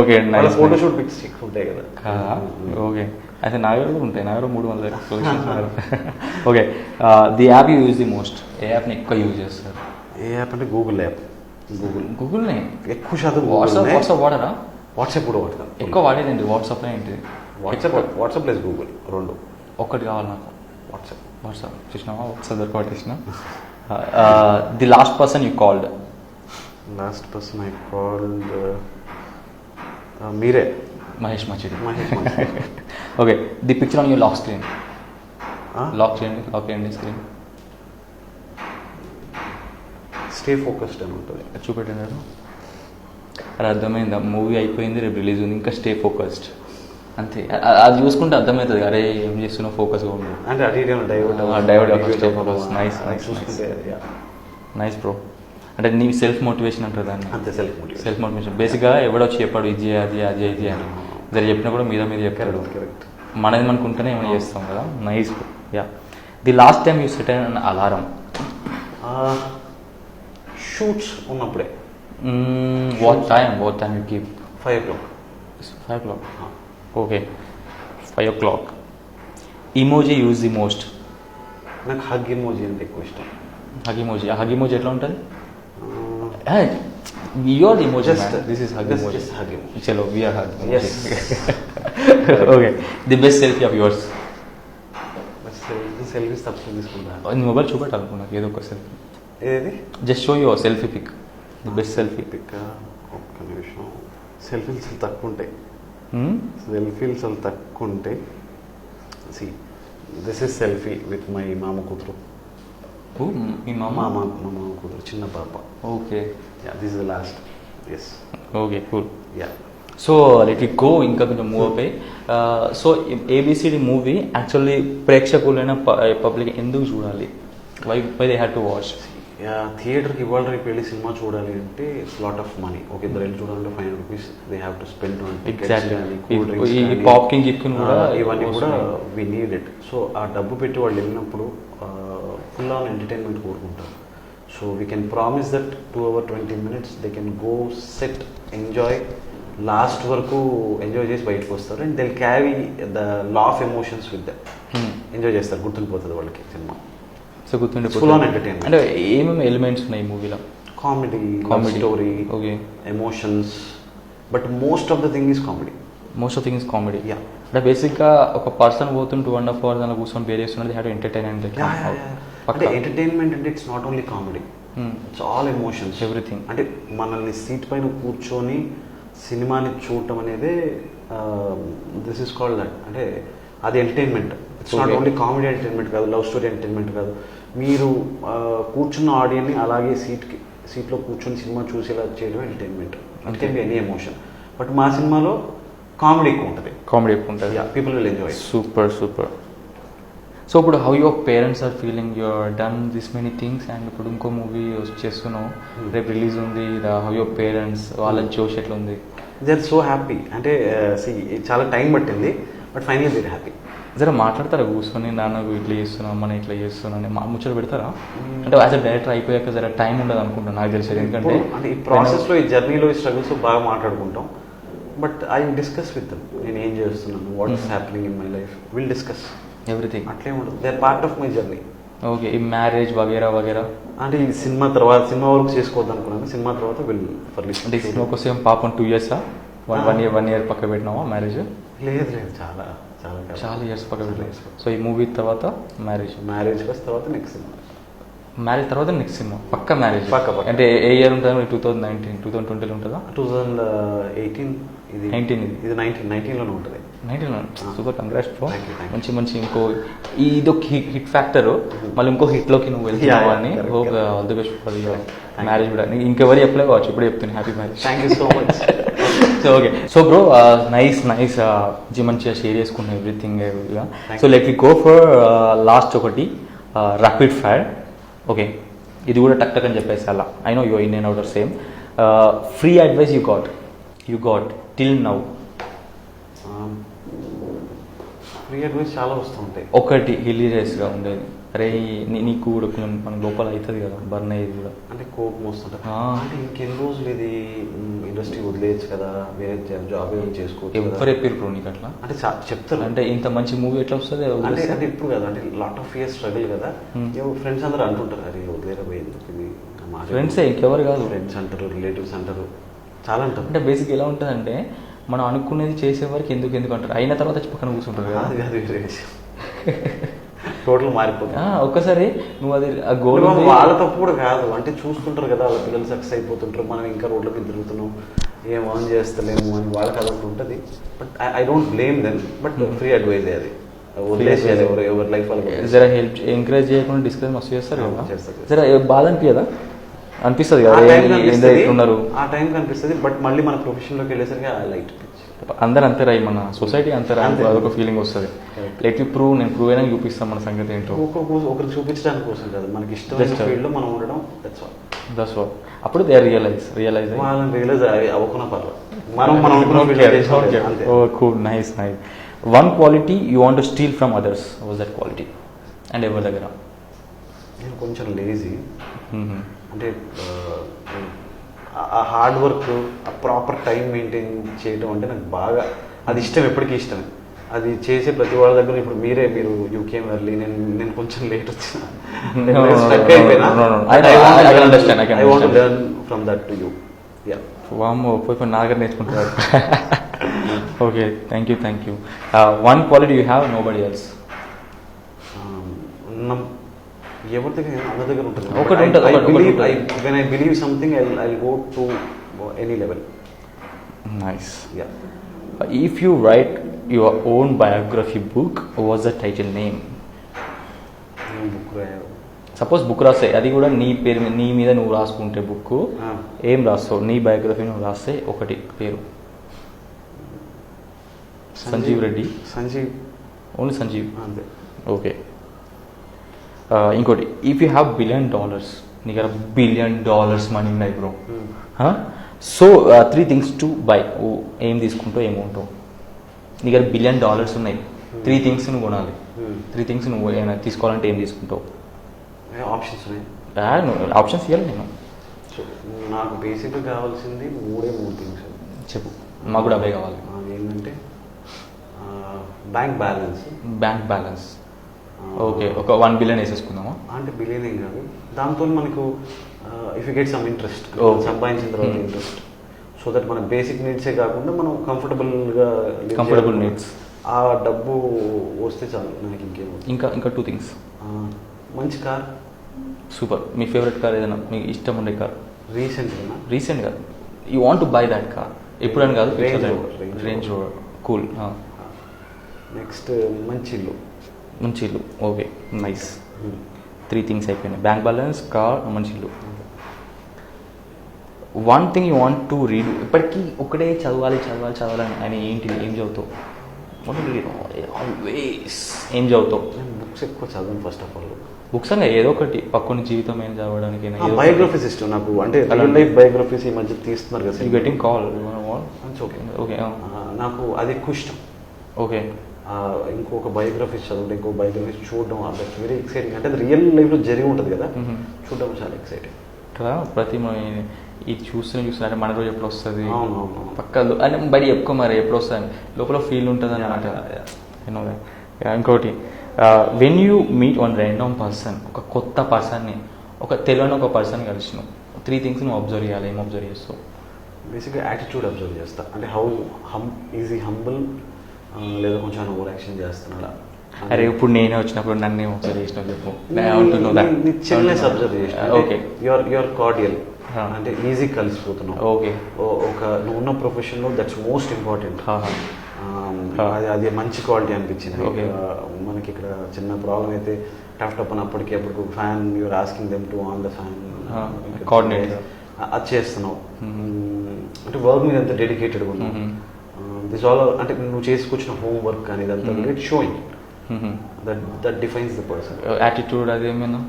Okay, nice. Photoshoot pics ఉంటాయి కదా. ఓకే, అయితే నా దగ్గర కూడా ఉంటాయి. నా దగ్గర 300. Okay, the app you use the most? ఏ యాప్ని ఎక్కువ యూజ్ చేస్తారు? ఏ యాప్ అంటే గూగుల్ యాప్. గూగుల్ని ఎక్కువ శాతం. వాట్సాప్ వాడరా? వాట్సాప్ కూడా వాడతాను. ఎక్కువ వాడేదండి వాట్సాప్ ఏంటి? WhatsApp plus Google 2. ఒక్కటి కావాలి నాకు. వాట్సాప్ చూసినావా? వాట్సాప్ దొరక పట్టేసిన. The last person you called? మీరే. Mahesh Machidi. Okay, the picture on your lock screen? Lock చేయండి స్క్రీన్. స్టే ఫోకస్డ్ అని ఉంటుంది. చూపెట్టినారు. అది అర్థమైందా? మూవీ అయిపోయింది, రేపు రిలీజ్ ఉంది, ఇంకా స్టే ఫోకస్డ్ అంతే. అది చూసుకుంటే అర్థమవుతుంది, అరే ఏం చేస్తున్నావు, ఫోకస్గా ఉండు అంటే డైవర్ట్. Nice bro. అంటే నీ సెల్ఫ్ మోటివేషన్ అంటారు దాన్ని. అంతే, సెల్ఫ్ మోటివేషన్. బేసిక్గా ఎవడో వచ్చి చెప్పాడు ఇది అది అని జర చెప్పినా కూడా మీద చెప్పాడు. మనది మనకు ఉంటేనే ఏమైనా చేస్తాం కదా. Nice bro. Yeah, the last time you set an alarm? Shoots ఉన్నప్పుడే. What time you keep? 5 o'clock. 5 o'clock. Okay, 5 o'clock. Emoji use the most? నాకు హగ్ ఇమోజీ అంటే ఎక్కువ ఇష్టం. హగ్ ఇమోజీ ఎట్లా ఉంటుంది? Your emoji. This is hug emoji. చలో, we are hug. Okay, the best selfie of yours? Selfies తప్పకుండా తీసుకుంటా. Mobile చూపెట్టాలనుకున్నా ఏదో ఒక సెల్ఫీ. ఏది? Just show your selfie pick. The best selfie pic. ఒక్క నిమిషం. సెల్ఫీలు చాలా తక్కువ ఉంటాయి. See, this is selfie with my మామ కూతురు. మీ మామ కూతురు, చిన్న పాప. Okay, this is the last. Yes. Okay, cool. Yeah. So let it go, ఇంకా కొంచెం మూవ్ అయిపోయి. సో ఏబిసిడి మూవీ యాక్చువల్లీ ప్రేక్షకులైన పబ్లిక్ ఎందుకు చూడాలి? Why they had to watch? థియేటర్కి ఇవాళ రేపు వెళ్ళి సినిమా చూడాలి అంటే ఇట్స్ లాట్ ఆఫ్ మనీ. ఒక ఇద్దరు వెళ్ళి చూడాలంటే 500 rupees they have to spend on tickets, cool drinks, popcorn గిప్కిన్ కూడా, ఇవన్నీ కూడా వి నీడ్ ఇట్. సో ఆ డబ్బు పెట్టి వాళ్ళు వెళ్ళినప్పుడు ఫుల్ ఆన్ ఎంటర్టైన్మెంట్ కోరుకుంటారు. So we can promise that 2 hours 20 minutes they can go set, enjoy, last వరకు ఎంజాయ్ చేసి బయటకు వస్తారు. And they carry the law of emotions with that. Enjoy చేస్తారు, గుర్తుండిపోతుంది వాళ్ళకి సినిమా. సో గుర్తుండిపోతుంది. అంటే ఏమేమి ఎలిమెంట్స్ ఉన్నాయి మూవీలో? Comedy, story, okay, emotions, but most of the thing is comedy. Yeah. అంటే బేసిక్గా ఒక పర్సన్ పోతుంటే 2.5 hours అలా కూర్చొని పే చేస్తున్నది హ్యావ్ టు ఎంటర్టైన్. అంటే ఎంటర్టైన్మెంట్ అంటే it's not only comedy, it's all emotions, everything. అంటే మనల్ని సీట్ పైన కూర్చొని సినిమాని చూడటం అనేది దిస్ ఇస్ కాల్డ్ దట్. అంటే అది entertainment. It's not only comedy entertainment కాదు, లవ్ స్టోరీ ఎంటర్టైన్మెంట్ కాదు. మీరు కూర్చున్న ఆడియన్ని అలాగే సీట్లో కూర్చొని సినిమా చూసేలా చేయడం entertainment. It can be any emotion. But మా సినిమాలో కామెడీ ఎక్కువ ఉంటుంది. Yeah, people will enjoy. Super. So ఇప్పుడు how your parents are feeling you are done this many things and ఇప్పుడు ఇంకో మూవీ చేస్తున్నావు రేపు రిలీజ్ ఉంది హౌ యువర్ పేరెంట్స్ వాళ్ళ జోష్ ఎట్లా ఉంది? They are so happy. అంటే చాలా టైం పట్టింది, but finally they are happy. జర మాట్లాడతారా కూర్చొని, నాన్న ఇట్లా చేస్తున్నాం, అమ్మ ఇట్లా చేస్తున్నాం అని ముచ్చట పెడతారా? అంటే యాజ్ అ డైరెక్టర్ అయిపోయాక జర టైం ఉండదు అనుకుంటాను నాకు తెలిసేది, ఎందుకంటే అంటే ఈ ప్రాసెస్లో ఈ జర్నీలో ఈ స్ట్రగుల్స్ బాగా మాట్లాడుకుంటాం. But I discuss with them, నేను ఏం చేస్తున్నాను, what is happening in my life, will discuss everything. అట్లే ఉండదు, they are part of my journey. Okay, ఈ మ్యారేజ్ వగేరా వగేరా అంటే ఈ సినిమా తర్వాత, సినిమా వరకు చేసుకోవద్దు అనుకున్నాను, సినిమా తర్వాత విల్ ఫర్లిష్. అంటే సినిమా కోసం పాపం 2 years వన్ ఇయర్ పక్క పెట్టినావా మ్యారేజ్? లేదు లేదు, చాలా చాలా చాలా ఇయర్స్ పక్క పెట్టలేదు. సో ఈ మూవీ తర్వాత మ్యారేజ్ తర్వాత నెక్స్ట్ సినిమా, మ్యారేజ్ తర్వాత నెక్స్ట్ సినిమా పక్క మ్యారేజ్ పక్క. అంటే ఏ ఇయర్ ఉంటుంది? 2019 2020 ఉంటుందా? 2018 ఇది 19 ఇది 19 ఉంటుంది. 19 super, congrats bro. Thank you. మంచి మంచి ఇంకో ఇదొక హిట్ ఫ్యాక్టర్, మళ్ళీ ఇంకో హిట్లోకి నువ్వు వెళ్తున్నావు అని hope. All the best for your marriage కూడా. ఇంకెవరు చెప్పలే కావచ్చు, ఇప్పుడే చెప్తాను happy marriage. Thank you so much. So okay, so bro nice మంచిగా షేర్ చేసుకున్నాం everything. So let we go for last ఒకటి ర్యాపిడ్ ఫైర్. ఓకే, ఇది కూడా టక్ టక్ అని చెప్పేసి అలా. I know you in and out or same. Free advice you got till now. Free advice చాలా వస్తుంటాయి. ఒకటి హిలీరియస్గా ఉండేది, అరే నీకు కూడా కొంచెం మన లోపల అవుతుంది కదా, బర్న్ అయ్యేది కూడా, అంటే కోపం వస్తుంటుంది. అంటే ఇంకెన్ని రోజులు ఇది ఇండస్ట్రీ వదిలేయచ్చు కదా, వేరే జాబ్ ఏం చేసుకోవచ్చు. ఎవరు చెప్పారు బ్రో నీకు అట్లా? అంటే చెప్తారు, అంటే ఇంత మంచి మూవీ ఎట్లా వస్తుంది అంటే ఇప్పుడు కదా, అంటే లాట్ ఆఫ్ ఇయర్స్ స్ట్రగుల్ కదా. ఫ్రెండ్స్ అందరూ అంటుంటారు, అరే వదిలేరా పోయింది ఇది. ఫ్రెండ్స్ ఇంకెవరు కాదు, ఫ్రెండ్స్ అంటారు, రిలేటివ్స్ అంటారు, చాలా అంటారు. అంటే బేసిక్ ఎలా ఉంటుందంటే మనం అనుకునేది చేసే వరకు ఎందుకు అంటారు, అయిన తర్వాత పక్కన కూర్చుంటారు కదా. అది కాదు వేరే విషయం, టోటల్ మారిపోతుంది. ఒక్కసారి నువ్వు అది ఆ గోల్ వాళ్ళ తప్పు కూడా కాదు, అంటే చూస్తుంటారు కదా వాళ్ళ పిల్లలు సక్సెస్ అయిపోతుంటారు, మనం ఇంకా రోడ్ల మీద తిరుగుతున్నాం, ఏం ఆన్ చేస్తలేము అని వాళ్ళకి అదొకటి ఉంటుంది. But I don't blame them, but free advise అది వదిలేసేయాలి, ఎవరి లైఫ్ వాళ్ళకి. జర హెల్ప్ ఎంకరేజ్ చేయకుండా డిస్కరేజ్ మస్తు చేస్తారు కదా, చేస్తారు. జర బాధ అనిపించదా? అనిపిస్తుంది కదా ఉన్నారు ఆ టైం కనిపిస్తుంది. బట్ మళ్ళీ మన ప్రొఫెషన్లోకి వెళ్ళేసరికి ఆ లైట్ అందరు అంతేరా, మన సొసైటీ అంతేరా, అదొక ఫీలింగ్ వస్తుంది. లెట్ యూ ప్రూవ్, నేను ప్రూవ్ అయినా చూపిస్తాను మన సంగతి ఏంటో. ఒకరికి చూపించడానికి కోసం కాదు, మనకి ఇష్టమైన ఫీల్డ్లో మనం ఉండడం, దట్స్ ఆల్. అప్పుడు దే రియలైజ్ వాళ్ళని రియలైజ్ అవ్వకుండా పర్లేదు, మనం అనుకున్న. Cool, nice. One quality you want to steal from others, was that quality? And ఎవరి దగ్గర? నేను కొంచెం లేజీ. అంటే ఆ హార్డ్ వర్క్, ఆ ప్రాపర్ టైం మెయింటైన్ చేయడం అంటే నాకు బాగా అది ఇష్టం, ఎప్పటికీ ఇష్టమే. అది చేసే ప్రతి వాళ్ళ దగ్గర. ఇప్పుడు మీరు యూకేఎం ఎర్లీ, నేను కొంచెం లేట్ వచ్చిన, I want to learn from that to you. పోయి నా దగ్గర నేర్చుకుంటారు. Okay, thank you. One quality you have, nobody else. ఎవరి దగ్గర, అందరి దగ్గర ఉంటుంది. When I believe something, I'll go to any level. Nice. Yeah. If you write your own biography book, what's the title name? Suppose book రాస్తే, అది కూడా నీ పేరు, నీ మీద నువ్వు రాసుకుంటే బుక్ ఏం రాస్తావు? నీ బయోగ్రఫీ నువ్వు రాస్తే ఒకటి పేరు. సంజీవ్ రెడ్డి. ఓన్లీ సంజీవ్, అంతే. ఓకే. ఇంకోటి, ఇఫ్ యూ హ్యావ్ $1 billion, నీ దగ్గర $1 billion మనీ ఉన్నాయి bro, so 3 things to buy, ఏం తీసుకుంటావు, ఏముంటావు? నీ దగ్గర $1 billion ఉన్నాయి, 3 things నువ్వు కొనాలి. 3 things నువ్వు ఏమైనా తీసుకోవాలంటే ఏం తీసుకుంటావు? ఆప్షన్స్ ఉన్నాయి. ఆప్షన్స్ ఇవ్వాలి నేను. నాకు బేసిక్గా కావాల్సింది 3 థింగ్స్. చెప్పు, మాకు కూడా అవే కావాలి. ఏంటంటే బ్యాంక్ బ్యాలెన్స్. ఓకే, ఒక $1 billion వేసేసుకుందామా? అంటే బిలియన్ ఏం కాదు, దాంతో మనకు if you get some interest, సంపాదించిన తర్వాత ఇంట్రెస్ట్, సో దట్ మన బేసిక్ నీడ్సే కాకుండా మనం కంఫర్టబుల్ నీడ్స్, ఆ డబ్బు వస్తే చాలు నాకు. ఇంకా 2 things. మంచి కార్. సూపర్. మీ ఫేవరెట్ కార్ ఏదైనా, మీకు ఇష్టం ఉండే కార్? రీసెంట్గా you want to buy that car, ఎప్పుడని కాదు, రేంజ్ రోవర్. కూల్. నెక్స్ట్ మంచి ఇల్లు. Okay, nice. 3 things అయిపోయినాయి, బ్యాంక్ బ్యాలెన్స్, కార్, మంచి ఇల్లు. One thing you want to read, ఇప్పటికీ ఒకటే చదవాలి అని ఏంటి, ఏం చదువుతావు? ఆల్వేస్ ఏం చదువుతావు? నేను బుక్స్ ఎక్కువ చదవను ఫస్ట్ ఆఫ్ ఆల్. బుక్స్ అంటే ఏదో ఒకటి పక్కన జీవితం ఏం చదవడానికి. బయోగ్రఫీస్ ఇష్టం నాకు, అంటే రియల్ లైఫ్ బయోగ్రఫీస్ ఈ మధ్య తీస్తున్నారు కదా. గెటింగ్ కాల్ ఓకే ఓకే నాకు అది ఎక్కువ ఇష్టం. ఓకే ఇంకొక బయోగ్రఫీస్ చదవడం, ఇంకో బయోగ్రఫీస్ చూడడం, దట్స్ వెరీ ఎక్సైటింగ్. అంటే అది రియల్ లైఫ్లో జరిగి ఉంటుంది కదా, చూడడం చాలా ఎక్సైటింగ్ కదా. ప్రతి ఇది చూస్తున్నా అంటే మన రోజు ఎప్పుడు వస్తుంది అవునవును పక్క అంటే బయట చెప్పుకో మరి ఎప్పుడు వస్తుంది లోపల ఫీల్ ఉంటుంది అనమాట. ఇంకోటి when you meet one random person, ఒక కొత్త పర్సన్ని, ఒక తెలియని ఒక పర్సన్ కలిసినావు, 3 things నువ్వు అబ్జర్వ్ చేయాలి. ఏం అబ్జర్వ్ చేస్తావు? బేసిక్గా యాటిట్యూడ్ అబ్జర్వ్ చేస్తా. అంటే హౌ ఈజీ హంబుల్, లేదా కొంచెం ఓవర్ యాక్షన్ చేస్తున్నాడా. అరే ఇప్పుడు నేనే వచ్చినప్పుడు నన్ను ఒకసారి చేసినావు చెప్పు. చిన్నెస్ అబ్జర్వ్ చేసిన. ఓకే యువర్ కార్డియల్, అంటే ఈజీ కలిసిపోతున్నావు. ఓకే ఒక నువ్వు ఉన్న ప్రొఫెషన్లో దట్స్ మోస్ట్ ఇంపార్టెంట్. అది మంచి క్వాలిటీ అనిపించింది. మనకి ఇక్కడ చిన్న ప్రాబ్లం అయితే టఫ్ అప్పటికి fan you're asking them to on the fan coordinator అది చేస్తున్నావు. అంటే వర్క్ మీద ఎంత డెడికేటెడ్గా ఉన్నావు. దిస్ ఆల్ అంటే నువ్వు చేసుకొచ్చిన హోంవర్క్ కానీ ఇదంతా it showing that defines the person. Attitude అదేమైనా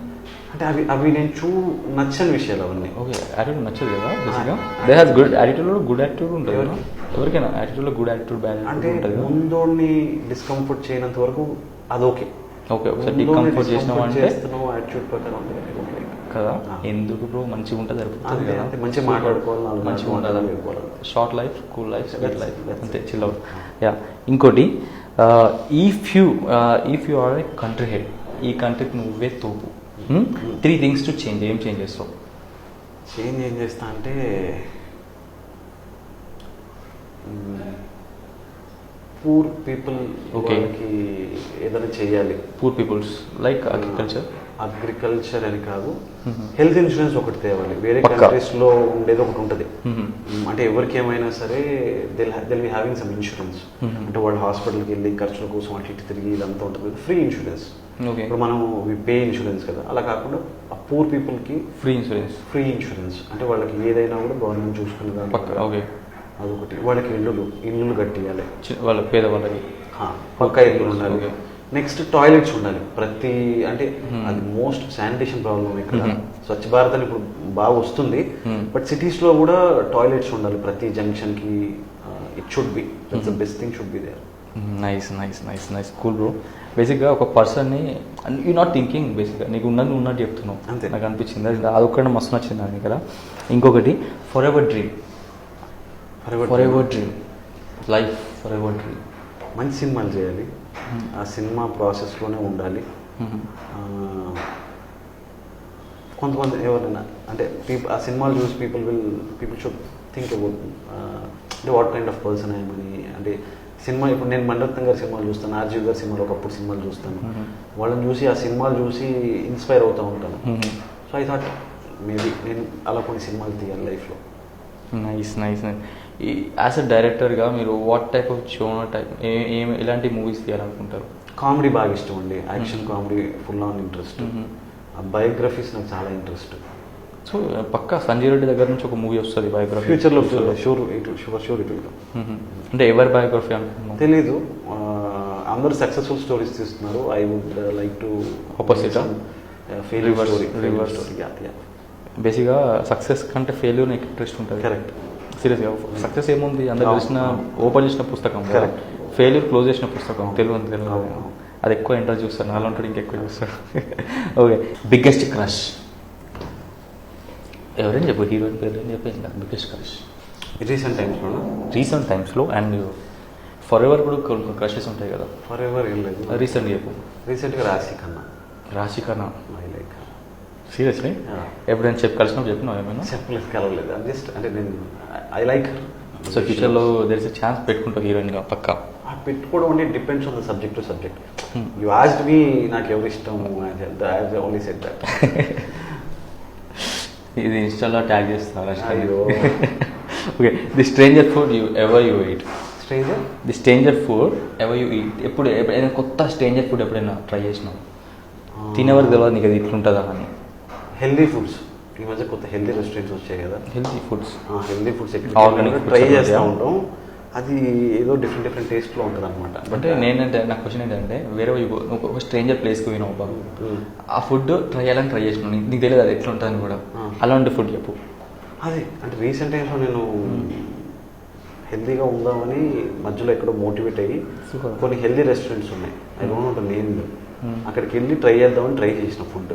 అంటే అవి నేను నచ్చని విషయాలు అవన్నీ. ఓకే యాటిట్యూడ్ నచ్చదు కదా బేసిక్గా. దే హ్యాస్ గుడ్ యాటిట్యూడ్లో గుడ్ యాటిట్యూడ్ ఉంటుంది కదా ఎవరికైనా. యాటిట్యూడ్లో గుడ్ యాటిట్యూడ్ బ్యాడ్ అంటే ముందోడిని డిస్కంఫర్ట్ చేయనంత వరకు అది ఓకే. ఓకే ఒకసారి డికంఫర్ట్ చేసినావు అంటే యాటిట్యూడ్ ప్రకారం కదా. ఎందుకు బ్రో మంచిగా ఉంటుంది సరిపోతుంది కదా. మంచిగా మాట్లాడుకోవాలి, మంచిగా ఉంటుంది. Short life, cool life, sweet life అంతే చిల్ అవుట్. యా ఇంకోటి if you are a country head, ఈ కంట్రీకి నువ్వే తోపు, 3 things టు చేంజ్, ఏం చేంజ్ చేస్తావు? ఏం చేస్తా అంటే పూర్ పీపుల్ వాళ్ళకి ఏదైనా చేయాలి. పూర్ పీపుల్స్ లైక్ అగ్రికల్చర్ అని కాదు, హెల్త్ ఇన్సూరెన్స్ ఒకటి తేవాలి. వేరే కంట్రీస్ లో ఉండేది ఒకటి ఉంటుంది. అంటే ఎవరికి ఏమైనా సరే they'll be having some insurance. అంటే వాళ్ళు హాస్పిటల్కి వెళ్ళి ఖర్చుల కోసం అటు ఇటు తిరిగి ఇదంతా ఉంటుంది. Free insurance. ఇప్పుడు మనం పే ఇన్సూరెన్స్ కదా, అలా కాకుండా పూర్ పీపుల్ కి ఫ్రీ ఇన్సూరెన్స్. అంటే వాళ్ళకి ఏదైనా కూడా గవర్నమెంట్ చూసుకునే అదొకటి. వాళ్ళకి ఇల్లులు కట్టియాలి, వాళ్ళ పేదవాళ్ళకి పక్కా ఇల్లు ఉండాలి. నెక్స్ట్ టాయిలెట్స్ ఉండాలి ప్రతి, అంటే అది మోస్ట్ శానిటేషన్ ప్రాబ్లమ్ ఇక్కడ. స్వచ్ఛ భారత్ అని ఇప్పుడు బాగా వస్తుంది, బట్ సిటీస్ లో కూడా టాయిలెట్స్ ఉండాలి ప్రతి జంక్షన్ కి. It should be that's the best thing should be there. Nice cool bro. బేసిక్గా ఒక పర్సన్ని యూ నాట్ థింకింగ్, బేసిక్గా నీకు ఉన్నట్టు చెప్తున్నావు. అంతే నాకు అనిపించింది అదొక్కడే మస్తు నచ్చింది నాకు కదా. ఇంకొకటి for ever dream life, for ever dream. మంచి సినిమాలు చేయాలి, ఆ సినిమా ప్రాసెస్లోనే ఉండాలి. కొంతమంది ఎవరైనా అంటే ఆ సినిమాలు చూసి పీపుల్ షుడ్ థింక్ అబౌట్ అంటే వాట్ కైండ్ ఆఫ్ పర్సన్ ఐఎమని. అంటే సినిమా ఇప్పుడు నేను మణిరత్నం గారి సినిమాలు చూస్తాను, ఆర్జీవి గారి సినిమాలు ఒకప్పుడు సినిమాలు చూస్తాను. వాళ్ళని చూసి ఆ సినిమాలు చూసి ఇన్స్పైర్ అవుతూ ఉంటాను. సో ఐ థాట్ మేబీ నేను అలా కొన్ని సినిమాలు తీయాలి లైఫ్లో. నైస్. యాజ్ అ డైరెక్టర్గా మీరు what type of genre type ఎలాంటి మూవీస్ తీయాలనుకుంటారు? కామెడీ బాగా ఇష్టం అండి, action comedy full on interest. Biographies నాకు చాలా ఇంట్రెస్ట్. సో పక్కా సంజయ్ రెడ్డి దగ్గర నుంచి ఒక మూవీ వస్తుంది బయోగ్రఫీ ఫ్యూచర్లో. Sure it will. అంటే ఎవరి బయోగ్రఫీ అనుకుంటున్నాను తెలీదు, అందరూ సక్సెస్ఫుల్ స్టోరీస్ తీస్తున్నారు. I would like to opposite failure story. బేసిక్గా సక్సెస్ కంటే ఫెయిల్యూర్ నాకు ఇంట్రెస్ట్ ఉంటుంది. కరెక్ట్. సీరియస్గా సక్సెస్ ఏముంది అందరు తెలిసిన ఓపెన్ చేసిన పుస్తకం, ఫెయిల్యూర్ క్లోజ్ చేసిన పుస్తకం. తెలియదు అది ఎక్కువ ఇంట్రెస్ట్ చూస్తాను, అలా ఉంటాడు ఇంకెక్కువ చూస్తాడు. ఓకే బిగ్గెస్ట్ క్రష్ ఎవరైనా చెప్పు, హీరోయిన్ పేరు అని చెప్పి ఇంకా బిగ్గెస్ట్ క్రష్ రీసెంట్ టైమ్స్లో అండ్ ఫర్ ఎవర్ కూడా కొన్ని క్రషెస్ ఉంటాయి కదా. ఫర్ ఎవర్ ఏం లేదు, రీసెంట్గా చెప్పు. రీసెంట్గా రాశి ఖన్నా. సీరియస్లీ ఎప్పుడైనా కలిసినప్పుడు చెప్పినావు ఏమైనా? చెప్పలేదు, కలవలేదు. జస్ట్ అంటే నేను ఐ లైక్. సో ఫ్యూచర్లో దెర్ ఇస్ ఎ ఛాన్స్ పెట్టుకుంటావు హీరోయిన్గా పక్కా? పెట్టుకోవడం అంటే depends on the subject to subject. You asked me నాకు ఎవరు ఇష్టం, ఐ ఓన్లీ సెడ్ దట్. ఇది ఇన్స్టాలో ట్యాగ్ చేస్తున్నారు. Okay the stranger food ever you eat. The stranger food ever you eat. ఎప్పుడైనా కొత్త స్ట్రేంజర్ ఫుడ్ ఎప్పుడైనా ట్రై చేసినావు? తినేవారికి తెలియదు నీకు అది ఇట్లుంటుందా అని. హెల్దీ ఫుడ్స్ ఈ మధ్య కొత్త హెల్దీ రెస్టారెంట్స్ వచ్చాయి కదా. హెల్దీ ఫుడ్స్ ఆర్గానిక్ ట్రై చేస్తూ ఉంటాం. అది ఏదో డిఫరెంట్ టేస్ట్లో ఉంటుంది అనమాట. అంటే నేనంటే నా క్వశ్చన్ ఏంటంటే వేరే నువ్వు ఒక స్ట్రేంజర్ ప్లేస్కి పోయినావు బాబు, ఆ ఫుడ్ ట్రై చేయాలని ట్రై చేసినావు, నీకు తెలియదు అది ఎట్లా ఉంటుందని కూడా, అలాంటి ఫుడ్ చెప్పు. అదే అంటే రీసెంట్ టైమ్స్లో నేను హెల్తీగా ఉందామని మధ్యలో ఎక్కడో మోటివేట్ అయ్యి కొన్ని హెల్దీ రెస్టారెంట్స్ ఉన్నాయి, I don't know the name, అక్కడికి వెళ్ళి ట్రై చేద్దామని ట్రై చేసిన ఫుడ్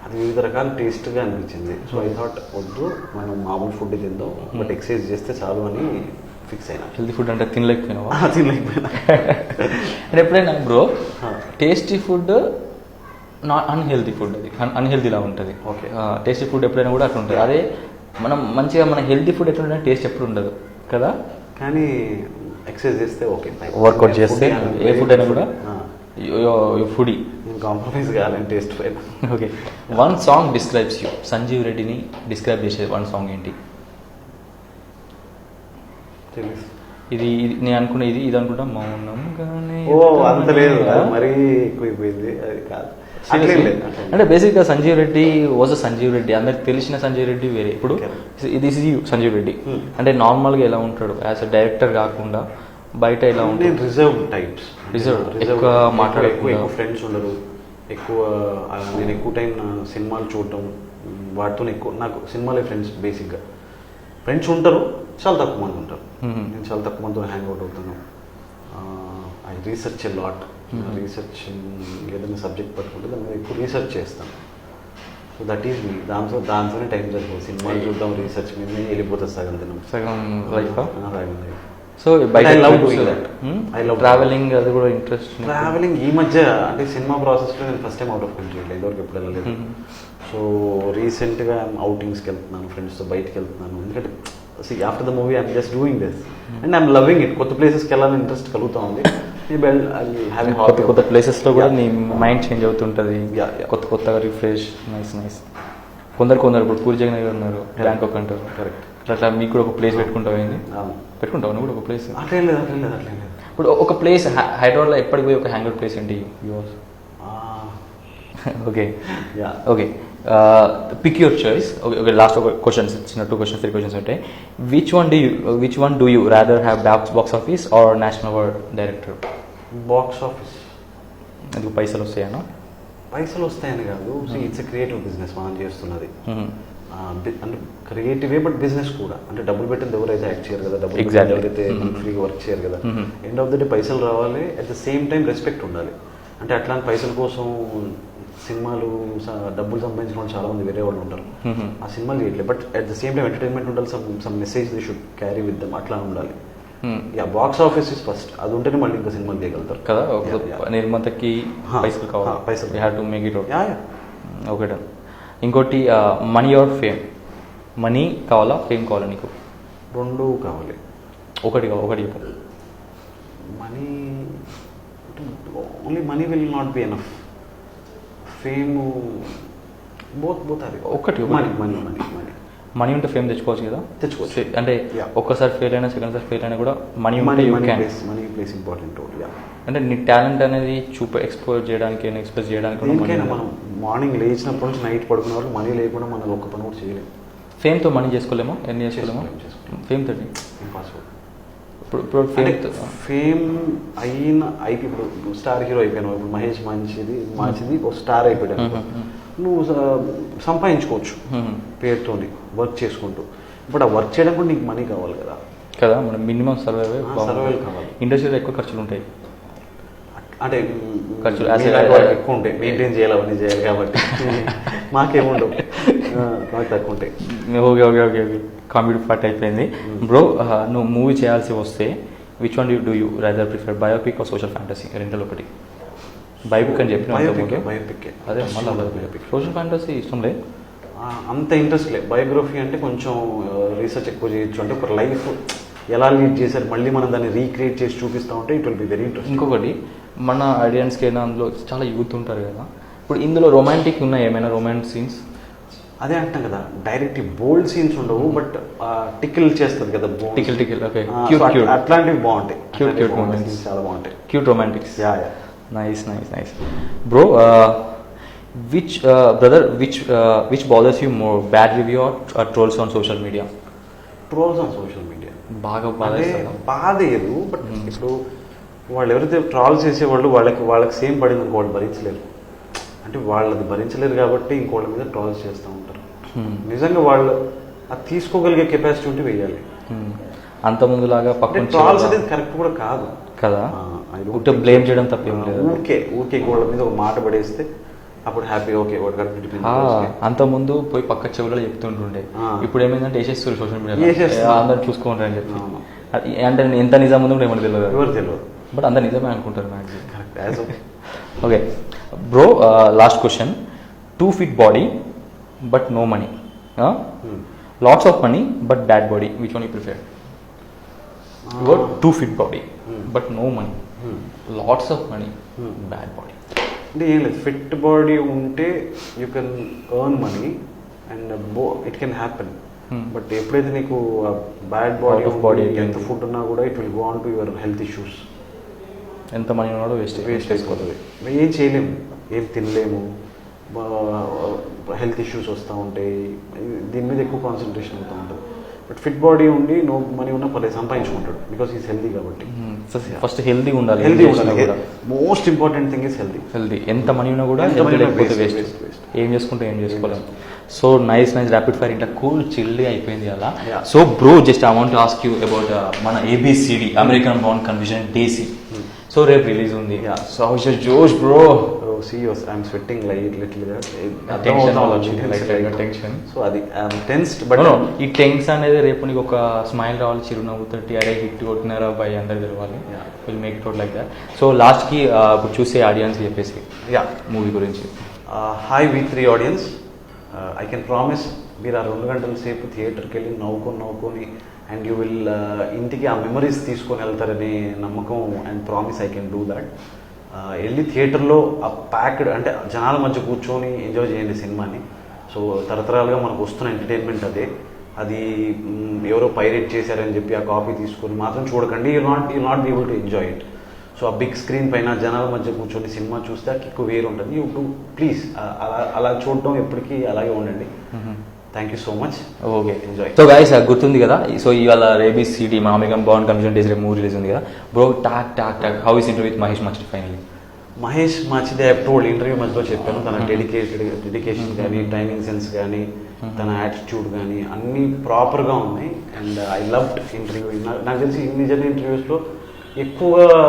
అది వివిధ రకాల టేస్ట్గా అనిపించింది. సో ఐ థాట్ వద్దు మనం మామూలు ఫుడ్ తిందాం, బట్ ఎక్సర్సైజ్ చేస్తే చాలు అని ఫిక్స్ అయినా. హెల్తీ ఫుడ్ అంటే తినలేకపోయినావా? తినలేకపోయినా. అంటే ఎప్పుడైనా bro tasty food not unhealthy food, అది అన్హెల్తీలా ఉంటుంది. ఓకే, టేస్టీ ఫుడ్ ఎప్పుడైనా కూడా అట్లా ఉంటుంది. అదే మనం మంచిగా మన హెల్తీ ఫుడ్ ఎట్లా ఉంటుంది టేస్ట్ ఎప్పుడు ఉండదు కదా. కానీ ఎక్సర్సైజ్ చేస్తే ఓకే, వర్కౌట్ చేస్తే ఏ ఫుడ్ అయినా కూడా ఫుడీ కాంప్రమైజ్ కావాలని టేస్ట్ పైన. Okay, one song describes you, Sanjeev రెడ్డిని డిస్క్రైబ్ చేసేది వన్ సాంగ్ ఏంటి? ఇది నేను అనుకున్నా ఇది అనుకుంటా మౌనంగానే. ఓ అంత లేదు, మరీ ఎక్కువైపోయింది, అది కాదు. అంటే బేసిక్గా సంజీవ్ రెడ్డి వాజ్ అ సంజీవ్ రెడ్డి, అందరికి తెలిసిన సంజీవ్ రెడ్డి వేరే. ఇప్పుడు ఇది సంజీవ్ రెడ్డి అంటే నార్మల్గా ఎలా ఉంటాడు యాజ్ అ డైరెక్టర్ కాకుండా బయట ఎలా ఉంటాడు? రిజర్వ్ టైప్స్, ఎక్కువ మాట్లాడే, ఎక్కువ ఫ్రెండ్స్ ఉండరు, ఎక్కువ నేను ఎక్కువ టైం సినిమాలు చూడటం వాటితో ఎక్కువ, నాకు సినిమాలే ఫ్రెండ్స్. బేసిక్గా ఫ్రెండ్స్ ఉంటారు, చాలా తక్కువ మంది ఉంటారు. నేను చాలా తక్కువ మందితో హ్యాంగ్ అవుట్ అవుతాను. I research a lot, research ఏదైనా సబ్జెక్ట్ పట్టుకుంటే దాని మీద ఎక్కువ రీసెర్చ్ చేస్తాను. సో దట్ ఈజ్ మీ, దాంతోనే టైం సరిపోతుంది. సినిమాలు చూద్దాం, రీసెర్చ్ మీద వెళ్ళిపోతుంది సగం life. So I love doing that. I love travelling, అది కూడా ఇంట్రెస్ట్. ట్రావెలింగ్ ఈ మధ్య అంటే సినిమా ప్రాసెస్లో నేను first time out of country వెళ్ళాను, ఇంతవరకు ఎప్పుడు వెళ్ళలేదు. సో రీసెంట్గా అవుటింగ్స్కి వెళ్తున్నాను, ఫ్రెండ్స్తో బయటకు వెళ్తున్నాను. ఎందుకంటే after the movie I'm just doing this and I'm loving it. కొత్త ప్లేసెస్కి వెళ్ళాలని ఇంట్రెస్ట్ కలుగుతా ఉంది. కొత్త ప్లేసెస్లో కూడా నీ మైండ్ చేంజ్ అవుతుంటుంది, కొత్తగా రిఫ్రెష్. నైస్. కొందరు ఇప్పుడు పూరి జగన్ గారు ఉన్నారు, బ్యాంకాక్ అంటారు. కరెక్ట్. అట్లా మీకు కూడా ఒక ప్లేస్ పెట్టుకుంటావు, పెట్టుకుంటావు నువ్వు కూడా ఒక ప్లేస్? అట్లే లేదు. ఇప్పుడు ఒక ప్లేస్ హైదరాబాద్లో ఎప్పటికి పోయి ఒక హ్యాంగ్ అవుట్ ప్లేస్ ఏంటి yours? Okay, pick your choice. Okay, last ఒక క్వశ్చన్స్, చిన్న 2 questions 3 questions ఉంటాయి. Which one do you rather have box office or national award director? Box office. అది పైసలు వస్తాయన్నా? పైసలు వస్తాయని కాదు, ఇట్స్ ఎ క్రియేటివ్ బిజినెస్ మనం చేస్తున్నది. అంటే క్రియేటివే బట్ బిజినెస్ కూడా. అంటే డబ్బులు పెట్టింది ఎవరైతే యాక్ట్ చేయరు కదా, డబ్బులు ఎవరైతే ఫ్రీగా వర్క్ చేయరు కదా. ఎండ్ ఆఫ్ ద డే పైసలు రావాలి, at the same time respect ఉండాలి. అంటే అట్లాంటి పైసల కోసం సినిమాలు డబ్బులు సంపాదించిన వాళ్ళు చాలా మంది వేరే వాళ్ళు ఉంటారు, ఆ సినిమాలు చేయట్లేదు. But at the same time entertainment ఉండాలి, some message they should carry with them, అట్లా ఉండాలి. బాక్స్ ఆఫీస్ ఇస్ ఫస్ట్, అది ఉంటేనే మళ్ళీ ఇంకా సినిమాలు చేయగలుగుతారు కదా. నిర్మాతకి పైసలు కావాలి, పైసలు you have to make it out. Okay done. ఇంకోటి మనీ ఆర్ ఫేమ్? మనీ కావాలా, ఫేమ్ కావాలా నీకు? రెండు కావాలి. ఒకటి చెప్పు. Money, only money will not be enough. Fame both అది ఒకటి. మనీ ఉంటే ఫేమ్ తెచ్చుకోవచ్చు కదా? తెచ్చుకోవచ్చు. అంటే ఒక్కసారి ఫెయిల్ అయినా, సెకండ్ సారి ఫెయిల్ అయినా కూడా మనీ ఉంటే మనీ ప్లేస్ ఇంపార్టెంట్ రోల్. అంటే నీ టాలెంట్ అనేది ఎక్స్పోజ్ చేయడానికి, ఎక్స్ప్రెస్ చేయడానికి మనం మార్నింగ్ లేచినప్పటి నుంచి నైట్ పడుకునే వరకు మనీ లేకుండా మనం ఒక్క పని కూడా చేయలేము. ఫేమ్తో మనీ చేసుకోలేమో, ఎన్ని చేసుకోలేమో? ఫేమ్ తోటి ఇంపాసిబుల్. ఇప్పుడు ఫేమ్ ఇప్పుడు స్టార్ హీరో అయిపోయాను, ఇప్పుడు మహేష్ మంచిది ఒక స్టార్ అయిపోయాడు, నువ్వు సంపాదించుకోవచ్చు పేరుతోని వర్క్ చేసుకుంటూ. ఇప్పుడు ఆ వర్క్ చేయడం కూడా నీకు మనీ కావాలి కదా. మనం మినిమం సర్వైవల్ కావాలి. ఇండస్ట్రీలో ఎక్కువ ఖర్చులు ఉంటాయి, అంటే ఖర్చులు ఎక్కువ ఉంటాయి, మెయింటైన్ చేయాలి, అవన్నీ చేయాలి కాబట్టి మాకేముండవు, మాకు తక్కువ ఉంటాయి. ఓకే, కామెడీ పార్ట్ అయిపోయింది. బ్రో, నువ్వు మూవీ చేయాల్సి వస్తే which one do you rather prefer, biopic or social fantasy? రెండులో ఒకటి. బయోపిక్ అని చెప్పిన అదే, మళ్ళీ బయోపిక్. సోషల్ ఫ్యాంటసీ ఇష్టం లేదు, అంత ఇంట్రెస్ట్ లేదు. బయోగ్రఫీ అంటే కొంచెం రీసెర్చ్ ఎక్కువ చేయొచ్చు, అంటే ఒక లైఫ్ ఎలా లీడ్ చేశారు మళ్ళీ మనం దాన్ని రీక్రియేట్ చేసి చూపిస్తూ ఉంటే it will be very interest. ఇంకొకటి, మన ఆడియన్స్కి అయినా అందులో చాలా యూత్ ఉంటారు కదా, ఇప్పుడు ఇందులో రొమాంటిక్ ఉన్నాయి ఏమైనా రొమాన్స్ సీన్స్? అదే అంటాం కదా, డైరెక్ట్ బోల్డ్ సీన్స్ ఉండవు, బట్ టికిల్ చేస్తుంది కదా, టికిల్. ఓకే, అట్లాంటివి బాగుంటాయి, క్యూట్ మూమెంట్స్ చాలా బాగుంటాయి, cute romantics. Nice. Bro, which bothers you more, bad review or trolls on social media? Trolls on social media. బాగా బాధేయదు. బట్ ఇప్పుడు వాళ్ళు ఎవరైతే ట్రాల్ చేసేవాళ్ళు వాళ్ళకి సేమ్ పడింది అనుకో, వాళ్ళు భరించలేరు. అంటే వాళ్ళది భరించలేరు కాబట్టి ఇంకోళ్ళ మీద ట్రాల్స్ చేస్తూ ఉంటారు. నిజంగా వాళ్ళు అది తీసుకోగలిగే కెపాసిటీ ఉంటే వేయాలి. అంత ముందులాగా పక్కన ట్రాల్స్ అనేది కరెక్ట్ కూడా కాదు కదా, బ్లేమ్ చేయడం తప్పేం లేదు. ఊరికే వాళ్ళ మీద ఒక మాట పడేస్తే అప్పుడు హ్యాపీ, ఓకే వాడు కరెక్ట్. అంత ముందు పోయి పక్క చెవులలో చెప్తుంటుండే, ఇప్పుడు ఏమైందంటే వేసేస్తారు సోషల్ మీడియా, అందరు చూసుకుంటారు అని చెప్పి. అంటే ఎంత నిజం ఉందో కూడా ఏమని తెలియదు, ఎవరు తెలియదు, బట్ అందరు నిజమే అనుకుంటారు maximum. Okay bro, last question. 2 feet body but no money, lots of money but bad body, which one you prefer? 2 feet body but no money, lots of money, bad body. అంటే ఏం లేదు, fit body ఉంటే you can earn money and it can happen. But ఎప్పుడైతే నీకు bad body ఎంత food ఉన్నా కూడా it will go on to your health issues. ఎంత మనీ ఉన్నాడో వేస్ట్ అయిపోతుంది. ఏం చేయలేము, ఏం తినలేము, హెల్త్ ఇష్యూస్ వస్తూ ఉంటాయి, దీని మీద ఎక్కువ కాన్సన్ట్రేషన్ అవుతూ ఉంటుంది. బట్ ఫిట్ బాడీ ఉండి నో మనీ ఉన్నా పర్లేదు, సంపాదించుకుంటాడు, బికాస్ ఈజ్ హెల్దీ కాబట్టి. ఫస్ట్ హెల్దీగా ఉండాలి. Most important thing is healthy. ఎంత మనీ ఉన్నా కూడా వేస్ట్. ఏం చేసుకుంటే ఏం చేసుకోలేం. సో నైస్ ర్యాపిడ్ ఫైర్ ఇంత కూల్ చిల్లి అయిపోయింది అలా. So bro, just I want to ask you about మన ABCD, American bound confusion DC. So రేపు రిలీజ్ ఉంది. సో హౌ ఇస్ యువర్ జోష్ bro? See, I'm sweating little. Tension. So అది tensed, but ఈ tense అనేది రేపు నీకు ఒక స్మైల్ రావాలి, చిరునవ్వుతోటి అరే హిట్ కొట్టినారా బై అందరు తెలవాలి. Will make it out like that. So లాస్ట్కి ఇప్పుడు చూసే ఆడియన్స్ చెప్పేసి మూవీ గురించి. Hi V3 audience, I can promise మీరు ఆ 2 గంటల సేపు థియేటర్కి వెళ్ళి నవ్వుకొని అండ్ యూ విల్ ఇంటికి ఆ మెమరీస్ తీసుకొని వెళ్తారనే నమ్మకం and promise I can do that. వెళ్ళి థియేటర్లో ఆ ప్యాక్డ్ అంటే జనాల మధ్య కూర్చొని ఎంజాయ్ చేయండి సినిమాని. సో తరతరాలుగా మనకు వస్తున్న ఎంటర్టైన్మెంట్ అదే. అది ఎవరో పైరేట్ చేశారని చెప్పి ఆ కాపీ తీసుకొని మాత్రం చూడకండి. You not be able to enjoy it. So ఆ బిగ్ స్క్రీన్ పైన జనాల మధ్య కూర్చొని సినిమా చూస్తే ఆ కిక్కు వేరు ఉంటుంది. యూ డూ ప్లీజ్ అలా చూడటం ఎప్పటికీ అలాగే ఉండండి. Thank you so much. Okay, enjoy. So guys, గుర్తుంది కదా, సో ఇవాళ ABCD మన American bound confusion days movie release ఉంది కదా bro. Talk how is interview with Mahesh Machidi finally? Mahesh Machidi I told interview మధ్యలో చెప్పాను, తన డెడికేషన్ కానీ, టైమింగ్ సెన్స్ కానీ, తన యాటిట్యూడ్ కానీ అన్నీ ప్రాపర్గా ఉన్నాయి. And I loved interview. నాకు తెలిసి ఇన్ని జరిగిన ఇంటర్వ్యూస్లో ఎక్కువగా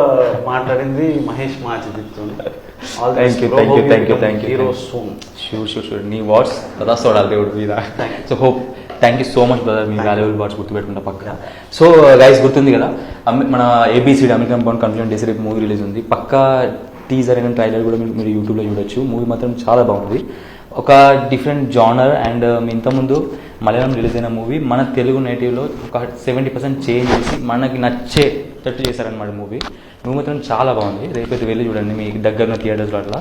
మాట్లాడింది మహేష్ మాచిదితో. షూర్ నీ వాట్స్ రాస్తాడు దేవుడు మీద. So hope thank you so much brother, మీ వాల్యుబుల్ వాట్స్ గుర్తుపెట్టుకుంటా పక్క. సో గైస్, గుర్తుంది కదా మన ABCD American bound confusion days రేపు మూవీ రిలీజ్ ఉంది. పక్కా టీజర్ అండ్ ట్రైలర్ కూడా మీరు యూట్యూబ్లో చూడొచ్చు. మూవీ మాత్రం చాలా బాగుంది, ఒక డిఫరెంట్ జానర్. అండ్ ఇంతకుముందు మలయాళం రిలీజ్ అయిన మూవీ మన తెలుగు నేటివ్లో ఒక 70% చేంజ్ చేసి మనకి నచ్చేటట్టు చేశారనమాట మూవీ మాత్రం చాలా బాగుంది. రేపైతే వెళ్ళి చూడండి మీ దగ్గర థియేటర్స్లో అట్లా.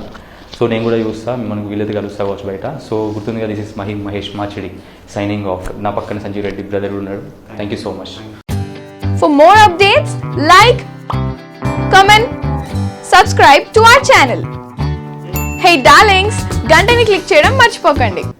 సో నేను కూడా చూస్తాను, మనకు వీళ్ళైతే కలుస్తా కావచ్చు బయట. సో గుర్తుంది కదా, this is Mahesh Machidi signing off. నా పక్కన సంజీవ్ రెడ్డి బ్రదర్ ఉన్నాడు. Thank you so much. For more updates, like, comment, subscribe to our channel. Hey darlings, గంటని click చేయడం మర్చిపోకండి.